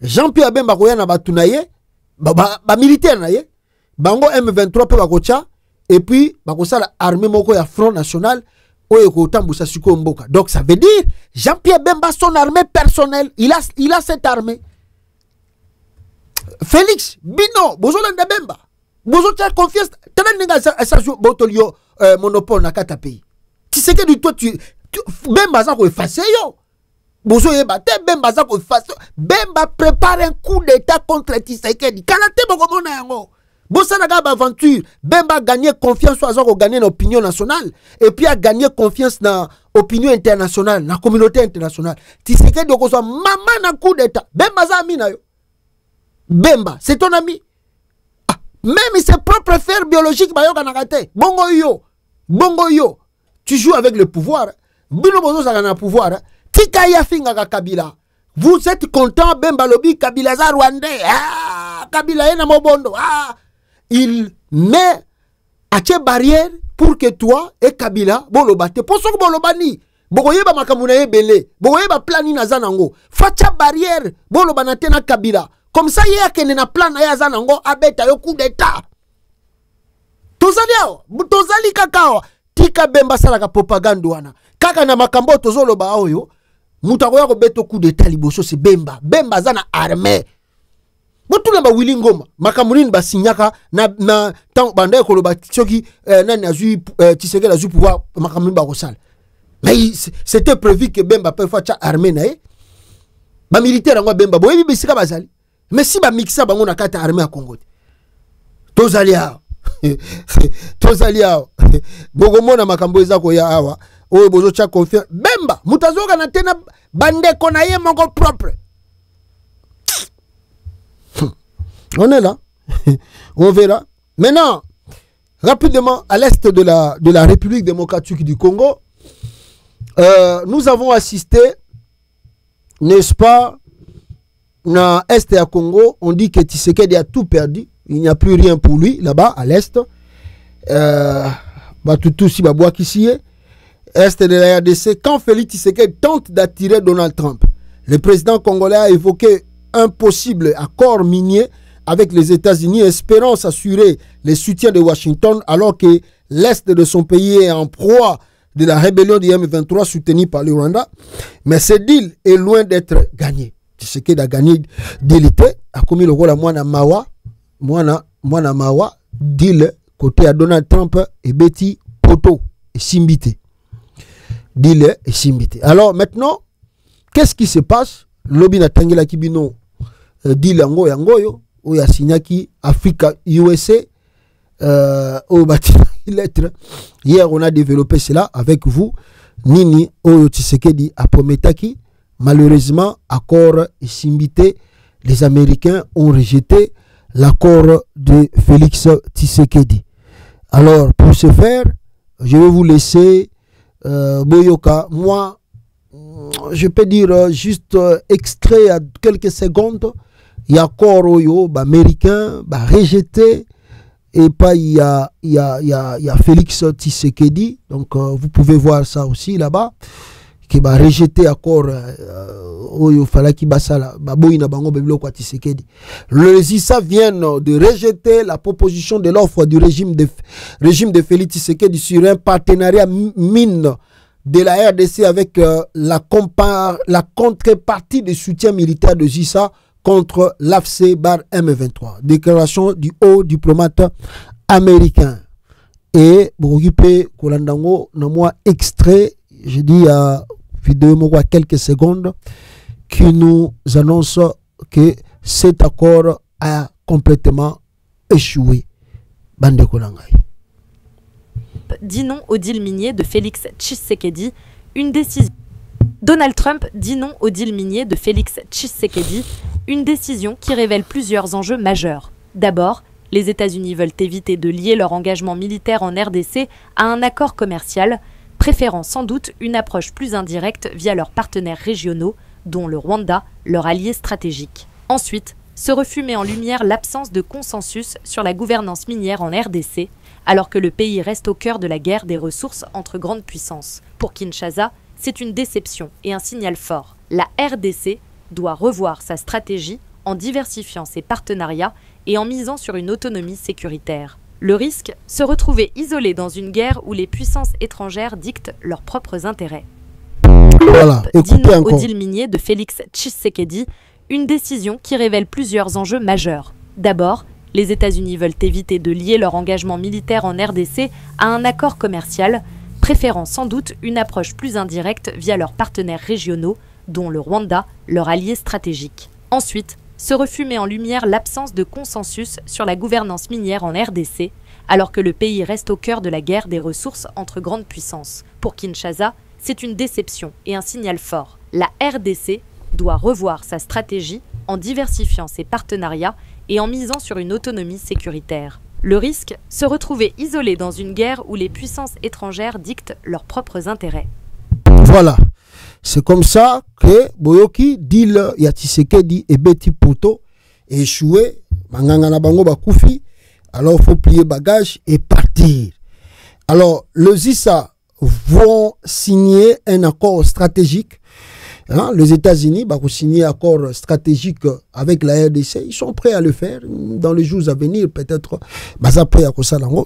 Jean-Pierre Bemba koya na batu na ye ba militaire na ye bango M23 pe bakocha et puis bakosala armée moko ya Front National oyo ko tambusa siko mboka. Donc ça veut dire Jean-Pierre Bemba son armée personnelle, il a cette armée. Félix Bino bozolanda Bemba bozo tia confiance tana ninga sa botolio monopole na kata pays. Tu sais que du toi tu Bemba za ko effacer yo. Bozo yeba te Bemba za ko effacer. Bemba prépare un coup d'état contre Tshisekedi. Kalate boko mona yango. Bosana gaba aventure Bemba gagner confiance soit a gagner l'opinion nationale et puis a gagner confiance dans opinion internationale, na communauté internationale. Tshisekedi ko so maman na coup d'état. Bemba za ami na yo. Bemba, c'est ton ami. Ah, même ses propres frères biologiques bayoka nakate. Bongo yo. Tu joues avec le pouvoir. Bino bozo sa na pouvoir. Tika ya finga ka Kabila. Vous êtes content Bemba lobi Kabila za Rwandais. Ah, Kabila ena mobondo. Ah, il met à tes barrières pour que toi et Kabila bolobate. Pour ce que bolobani. Bogoyeba makamuna ebele. Bogoyeba plani na zanango. Facha barrière bolobanate na Kabila. Comme ça, il y a un plan na zanango abeta yo coup d'état. Tozali kakao. Tika Bemba salaka propagande wana. Kaka na makambo tozoloba oyo. Mutakoya ko beto coup d'état liboso c'est Bemba. Bemba zana armée. Botula ba Willy Ngoma. Makamulini ba signaka na tant banda ko loba soki nani azu Tshisekedi azu pouvoir makamulini ba kosala. Mais c'était prévu que Bemba peut faire armée na ye. Ba militaire ngwa Bemba boyebi bisika bazali. Mais si ba mixa bango na kata armée à Congo. Tozalia. Bogomona makambo eza ko ya awa. Oyo bozo cha confiance. Bemba mutazoka na tena bande kona ye mongo propre. On est là. On verra. Maintenant, rapidement, à l'est de la République démocratique du Congo, nous avons assisté, n'est-ce pas, dans l'est du Congo, on dit que Tshisekedi a tout perdu. Il n'y a plus rien pour lui, là-bas, à l'est. Est de la RDC, quand Félix Tshisekedi tente d'attirer Donald Trump, le président congolais a évoqué un possible accord minier avec les États-Unis, espérant s'assurer le soutien de Washington alors que l'est de son pays est en proie de la rébellion du M23 soutenue par le Rwanda. Mais ce deal est loin d'être gagné. Tshisekedi a gagné d'élité, a commis le rôle à Mwana Mawa, deal côté à Donald Trump et Betty Poto et Simbité. Deal et Simbité. Alors maintenant, qu'est-ce qui se passe? Lobi na tangela kibino deal yangoyo. Ou ya signaki Africa USA au bâtiment lettre. Hier on a développé cela avec vous. Nini Oyo Tshisekedi a prometaki. Malheureusement, accord et simbité, les Américains ont rejeté l'accord de Félix Tshisekedi. Alors pour ce faire, je vais vous laisser Boyoka. Moi, je peux dire juste extrait à quelques secondes. Il y a encore Oyo, américain, rejeté, et pas il y a Félix Tshisekedi, donc vous pouvez voir ça aussi là-bas, qui va rejeter accord il fallait qu'il basala baboy na bango beblo kwa Tshisekedi. Le ZISA vient de rejeter la proposition de l'offre du régime de Félix Tshisekedi sur un partenariat mine de la RDC avec la contrepartie de soutien militaire de ZISA contre l'AFC bar M23. Déclaration du haut diplomate américain. Et Bourguipé Kolandango, na moi extrait, je dis à vidéo moi quelques secondes, qui nous annonce que cet accord a complètement échoué. Bande Kolangai. Dit non au deal minier de Félix Tshisekedi, une décision. Donald Trump dit non au deal minier de Félix Tshisekedi, une décision qui révèle plusieurs enjeux majeurs. D'abord, les États-Unis veulent éviter de lier leur engagement militaire en RDC à un accord commercial, préférant sans doute une approche plus indirecte via leurs partenaires régionaux, dont le Rwanda, leur allié stratégique. Ensuite, ce refus met en lumière l'absence de consensus sur la gouvernance minière en RDC, alors que le pays reste au cœur de la guerre des ressources entre grandes puissances. Pour Kinshasa, c'est une déception et un signal fort. La RDC doit revoir sa stratégie en diversifiant ses partenariats et en misant sur une autonomie sécuritaire. Le risque, se retrouver isolé dans une guerre où les puissances étrangères dictent leurs propres intérêts. Voilà, dit non au deal minier de Félix Tshisekedi, une décision qui révèle plusieurs enjeux majeurs. D'abord, les États-Unis veulent éviter de lier leur engagement militaire en RDC à un accord commercial, préférant sans doute une approche plus indirecte via leurs partenaires régionaux, dont le Rwanda, leur allié stratégique. Ensuite, ce refus met en lumière l'absence de consensus sur la gouvernance minière en RDC, alors que le pays reste au cœur de la guerre des ressources entre grandes puissances. Pour Kinshasa, c'est une déception et un signal fort. La RDC doit revoir sa stratégie en diversifiant ses partenariats et en misant sur une autonomie sécuritaire. Le risque, se retrouver isolé dans une guerre où les puissances étrangères dictent leurs propres intérêts. Voilà. C'est comme ça que Boyoki, deal ya Tshisekedi et Betty Poto échoué, Manganga na bango bakufi, alors il faut plier bagage et partir. Alors, le ZISA vont signer un accord stratégique. Hein, les États-Unis vont signer un accord stratégique avec la RDC. Ils sont prêts à le faire dans les jours à venir, peut-être.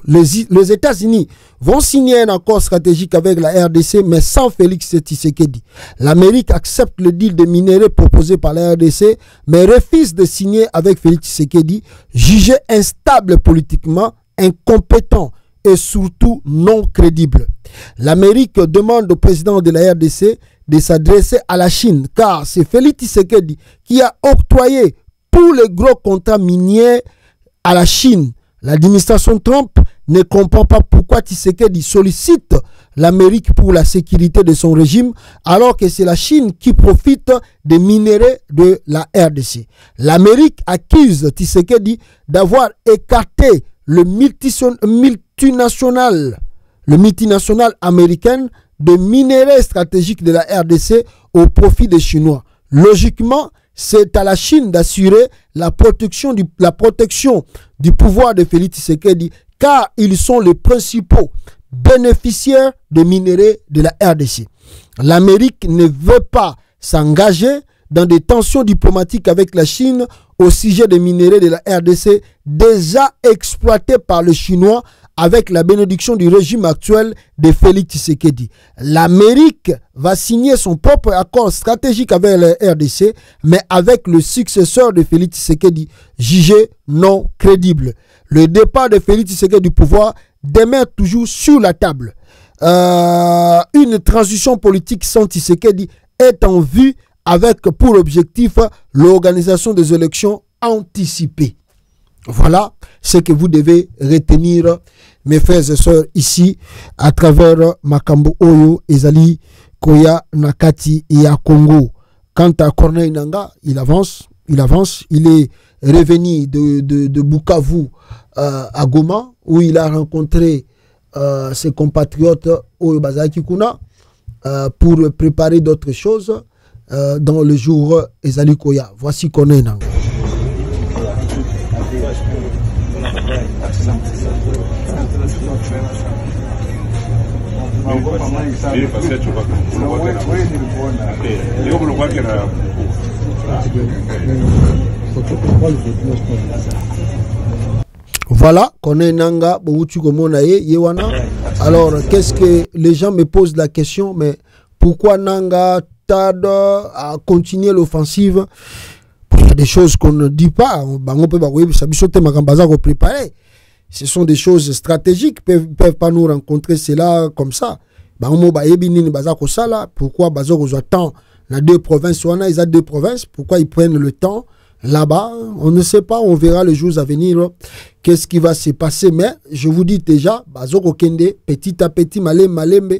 Les États-Unis vont signer un accord stratégique avec la RDC, mais sans Félix Tshisekedi. L'Amérique accepte le deal de minerais proposé par la RDC, mais refuse de signer avec Félix Tshisekedi, jugé instable politiquement, incompétent et surtout non crédible. L'Amérique demande au président de la RDC de s'adresser à la Chine, car c'est Félix Tshisekedi qui a octroyé tous les gros contrats miniers à la Chine. L'administration Trump ne comprend pas pourquoi Tshisekedi sollicite l'Amérique pour la sécurité de son régime, alors que c'est la Chine qui profite des minéraux de la RDC. L'Amérique accuse Tshisekedi d'avoir écarté le multinational américain de minerais stratégiques de la RDC au profit des Chinois. Logiquement, c'est à la Chine d'assurer la protection du pouvoir de Félix Tshisekedi, car ils sont les principaux bénéficiaires de minerais de la RDC. L'Amérique ne veut pas s'engager dans des tensions diplomatiques avec la Chine au sujet des minerais de la RDC déjà exploités par les Chinois avec la bénédiction du régime actuel de Félix Tshisekedi. L'Amérique va signer son propre accord stratégique avec la RDC, mais avec le successeur de Félix Tshisekedi, jugé non crédible. Le départ de Félix Tshisekedi du pouvoir demeure toujours sur la table. Une transition politique sans Tshisekedi est en vue avec pour objectif l'organisation des élections anticipées. Voilà ce que vous devez retenir, mes frères et sœurs, ici, à travers Makambo Oyo, Ezali, Koya, Nakati et à Congo. Quant à Corneille Nangaa, il avance, il est revenu de Bukavu à Goma, où il a rencontré ses compatriotes Oyo Bazaki Kuna pour préparer d'autres choses dans le jour Ezali Koya. Voici Corneille Nangaa. Voilà, qu'on est nanga, alors qu'est-ce que les gens me posent la question, mais pourquoi Nanga tarde à continuer l'offensive? Il y a des choses qu'on ne dit pas. Ce sont des choses stratégiques, ne peuvent pas nous rencontrer cela comme ça. Pourquoi attend les deux provinces, ils ont deux provinces, pourquoi ils prennent le temps là-bas? On ne sait pas, on verra les jours à venir qu'est-ce qui va se passer. Mais je vous dis déjà, petit à petit, malembe,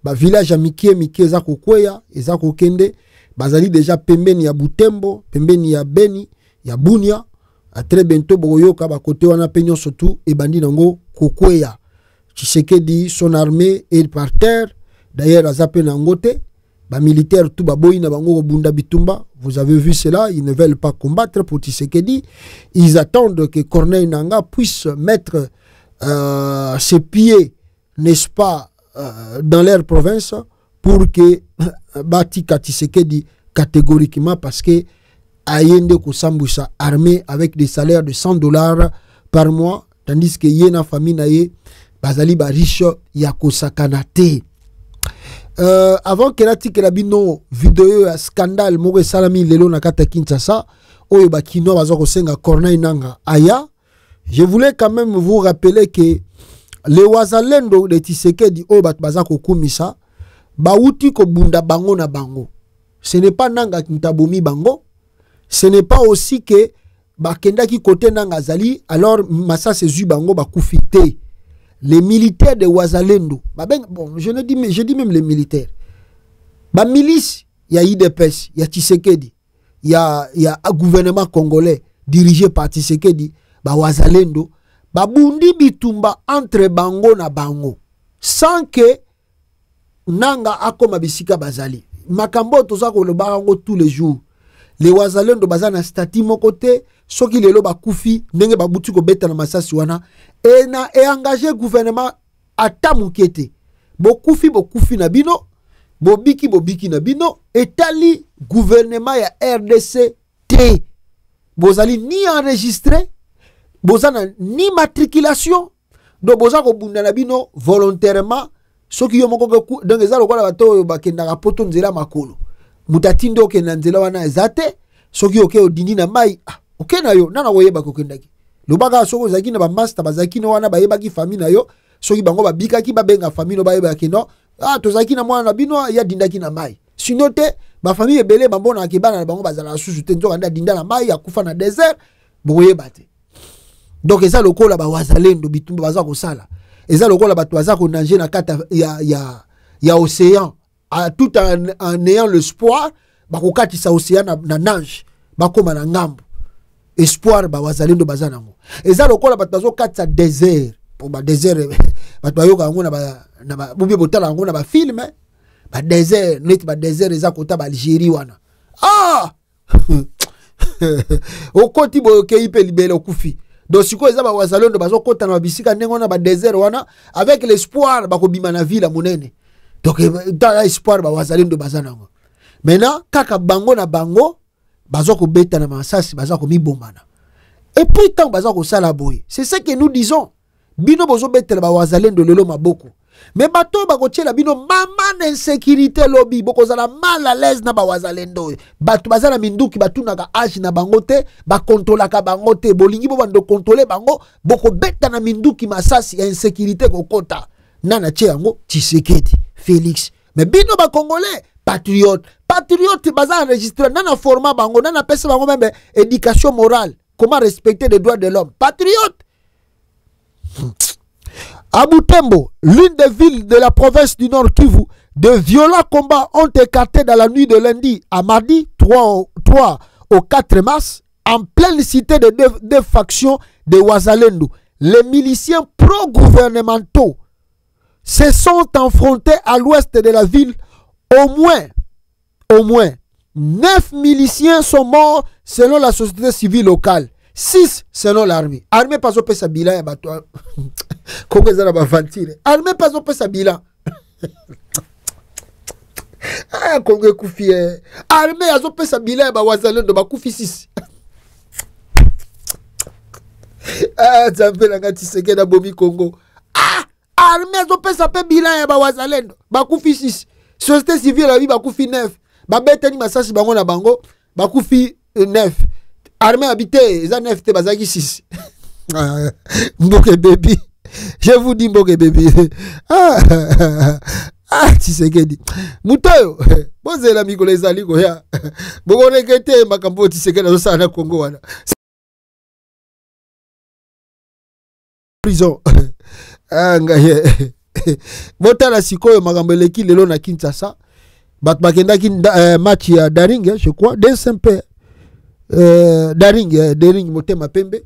village à Mikie, Ezako Kweya, Ezako Kende, bazali déjà pembeni ya Butembo, pembeni ya Beni, ya Bunia, à très bientôt boyoka ba côté wana penyon surtout et bandi nango Kokweya. Tshisekedi son armée est par terre, d'ailleurs azape nangote, ba militaire tout ba boyi na bango bunda bitumba, vous avez vu cela, ils ne veulent pas combattre pour Tshisekedi, ils attendent que Corneille Nanga puisse mettre ses pieds, n'est-ce pas, dans leur province pour que Bati Tshisekedi catégoriquement parce que Ayende Kosamboussa armée avec des salaires de $100 par mois tandis que Yena famille naye bazali ba riche ya kosakanate. Avant que nati que la bino vidéo ya scandale moko salami lelo na kata Kinshasa oyo ba kino bazoko senga Corneille Nanga aya, je voulais quand même vous rappeler que les wazalendo de Tshisekedi oyo bat bazako kumisa bauti ko bunda bango na bango. Ce n'est pas Nanga kintabomi bango, ce n'est pas aussi que bakenda ki côté Nanga zali alors massa se bango bakufite. Les militaires de wazalendo, bon, je dis même les militaires. Ba milice, il y a IDPS, il y a Tshisekedi, il y a un gouvernement congolais dirigé par Tshisekedi, ba wazalendo, ba bundi bitumba entre bango na bango, sans que Nanga akoma bisika bazali. Makambo toza ko le barango tous les jours. Les wazalendo bazana stati mokote, soki lelo ba kufi, ndenge ba buti ko beta na masasi wana, et engagé gouvernement ata mukete. Bo kufi na bino, bo biki na bino, etali gouvernement ya RDC T. Bozali ni enregistré, bozana ni matriculation, do boza ko bunda na bino volontairement. Soki yo moko donc ezalo kwa bato bakenda rapoto nzela makolo mutatindo ke na nzela wana ezate soki oke odindi na mai oke na yo nana woyeba ko kendaki lobaka soko zaki na ba master bazaki no wana bayeba ki famille na yo soki bango babika ki babenga famille no bayeba ki no tozaki na mwana na bino ya dindaki na mai sinote ba famille ebele bambona akibana na bango bazala susu te nzoka nda dinda na mai akufa na désert boyeba te. Donc ezalo kola ba wazalendo bitumba baza ko sala. Et ça, le rôle de nager dans le océan, tout en ayant l'espoir, bakokati sa océan na nage, bakoma na ngambo. Espoir ba wazalendo bazanango. Et ça, le rôle de kati désert, pour ba désert, batoyoka ngo na ba bubi botala ngo na ba film, ba désert, net ba désert eza kota ba Algérie wana. Okoti bo ke ipe libele okufi. Donc si quoi ezaba wazalendo bazo kota na bisika nengo na ba désert wana avec l'espoir bako bima na ville monene. Donc dans l'espoir ba wazalendo bazanango. Maintenant kaka bango na bango bazo ko beta na masasi bazo ko mibombana. Et puis tant bazo ko sala boy. C'est ce que nous disons. Bino bozo beta ba wazalendo lelo maboko. Mais bato bako tshela bino mama insécurité lobby boko zala mal à l'aise na ba wazalendo. Bato bazala minduki batu na ka age na bangote ba contrôler ka bangote bolingi bo bando contrôler bango boko beta na minduki masasi ya insécurité kokota. Nana tchéango Tshisekedi Félix. Mais bino ba congolais patriote baza enregistré nana format bango nana pesa bango même éducation morale, comment respecter les droits de l'homme. Patriote. À Butembo, l'une des villes de la province du Nord Kivu, de violents combats ont écarté dans la nuit de lundi à mardi 3 au 4 mars, en pleine cité de deux factions de Wazalendo. Les miliciens pro-gouvernementaux se sont affrontés à l'ouest de la ville. Au moins 9 miliciens sont morts selon la société civile locale. 6 selon l'armée. Armée pas au sa bilan. Armée pas au sa bilan. Ah, Congo Koufi. Armée, azo pesa bilan ba wazalendo ba Koufi 6. Ah, Nzambe langa Tshisekedi bomi Congo. Ah, armée azo pesa pe bilan ba wazalendo ba Koufi 6. Société civile la vie ba Koufi 9. Ba betani masasi bango na bango ba Koufi 9. Armée habité, za 9 te bazaki 6. Mboke baby. Je vous dis Mboke baby. Ah, Tshisekedi. Mutoyo. Bozela mikolo ezali ko ya. Bokone kete makambo Tshisekedi zo sana Congo wana. Prison. Ah ngaye. Botala sikoyo makambo leki lelo na Kinshasa. Bat bakenda kin match ya Daring, je crois, DSMP. Daring motema pembe.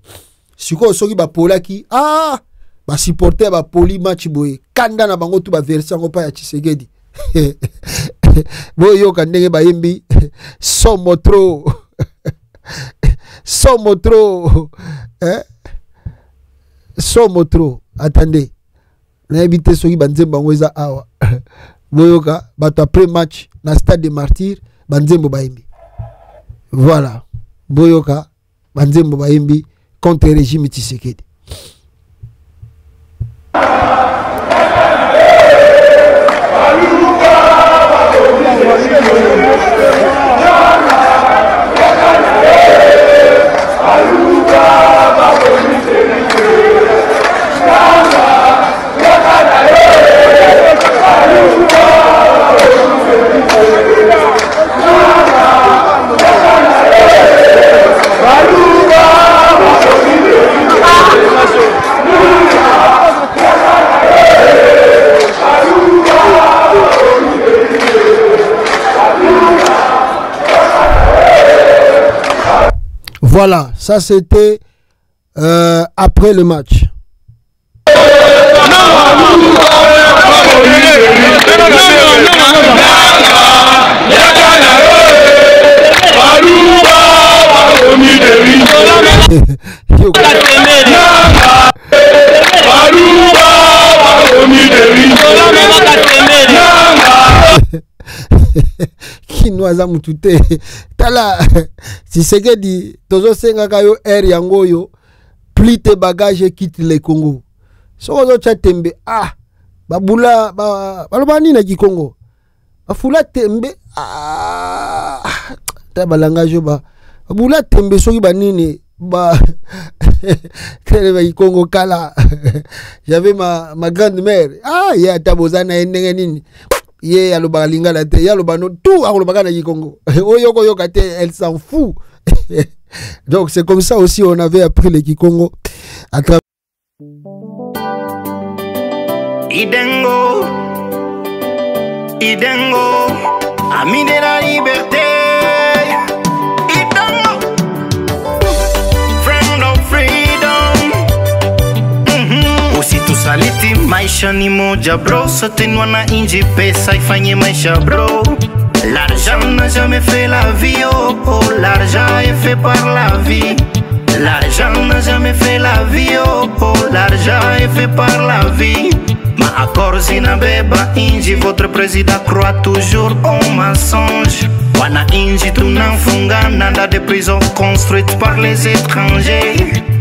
Sikoyo soki ba polaki. Ah! Ba supporter ba poli match boy kanda na bango tu ba version ngo pa ya Tshisekedi boyo kandenge ba yembi somotro somotro attendez na ebite soki banzembo ngo eza awa boyo ka bato après match na stade des martyrs banzembo ba yembi voilà boyo ka banzembo ba yembi contre régime Tshisekedi. Voilà, ça c'était après le match. Kinoaza mutute tala Tshisekedi tozo senga kayo air yango yo plite bagage quitte le Congo sozo chatembe ah babula baloba nini na Kikongo bafula tembe ah ta balangage ba babula tembe soki banini ba tele ba Kikongo kala j'avais ma grande-mère ah ya tabozana endenge nini ye aloba lingala te yaloba no tout aloba na Kikongo oyoko yoka te elle s'en fout. Donc c'est comme ça aussi on avait appris le Kikongo à travers Idengo ami de la liberté Idengo friend of freedom Usitu maisha ni moja bro, sote nwana inji pesa ifanye maisha bro. L'argent n'a jamais fait la vie, oh oh, l'argent est fait par la vie. L'argent n'a jamais fait la vie, oh oh, l'argent est fait par la vie. Ma accord zinabeba inji, votre président croit toujours au mensonge. Wana inji tunafunga nanda de prison construite par les étrangers.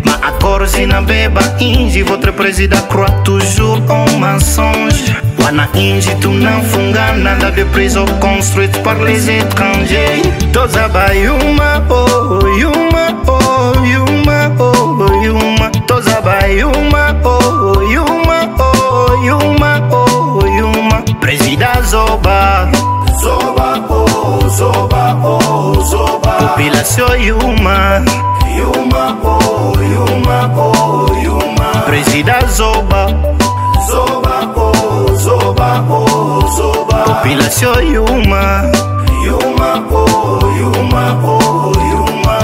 Ma accord zinabeba inji, votre président croit toujours au mensonge. Wana inji tunafunga nanda de prison construite par les étrangers. Tozaba yuma oh yuma oh yuma oh yuma. Tozaba yuma oh yuma oh yuma oh yuma. Président Zoba Zoba oh Zoba oh Zoba. Population yuma yuma oh yuma oh yuma. Président Zoba Zoba oh Zoba oh Zoba. Population yuma yuma oh yuma oh yuma.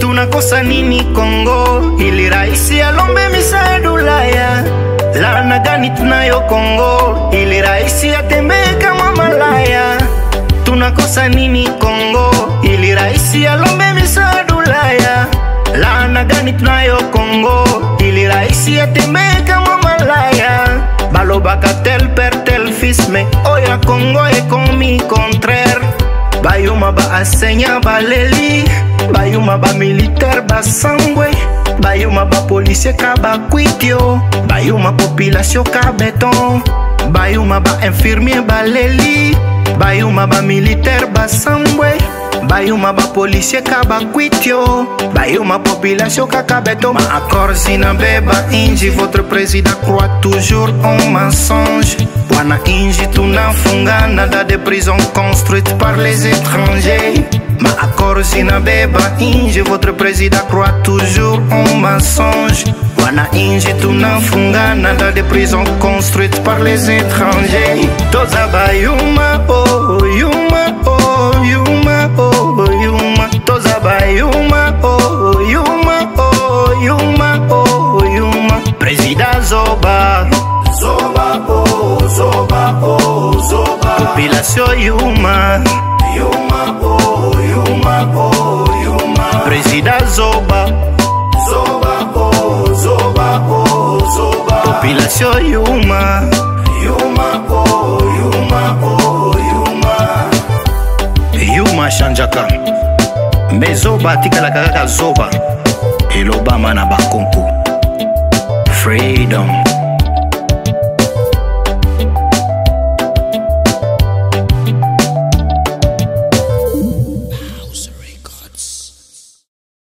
Tunakosa nini Kongo ili raisi alombe misaada Ulaya? Laana gani tunayo Kongo ili raisi atembee kama malaya? Tunakosa nini Kongo ili raisi alombe misaada Ulaya? Laana gani tunayo Kongo, ili raisi atembee kama malaya. Balobaka tel père tel fils, mais oya Kongo est commis contraire. Bayuma ba asenya baleli, bayuma ba militaire ba sangwe, bayuma ba policier ka ba kwitio, bayuma population ka béton, bayuma ba infirmier baleli, bayuma ba militaire ba sangwe, bayuma ba policier ka ba kwitio, bayuma population ka béton. Ma accord zinabeba inji, votre président croit toujours en mensonge. Wana inji tunafungana dans des prisons construites par les étrangers. Ma accord zinabeba inji, votre président croit toujours en mensonge. Wana inji tunafungana dans des prisons construites par les étrangers. Toza bayuma oh yuma oh yuma oh yuma. Toza bayuma oh yuma oh yuma oh yuma. Président Zoba Zoba oh Zoba oh Zoba. Population yuma yuma oh yuma oh yuma. Président Zoba Zoba oh Zoba oh Zoba. Population yuma yuma oh yuma oh yuma. Yuma shanjaka me Zoba tikala kaka Zoba elobama na bakonko. Freedom.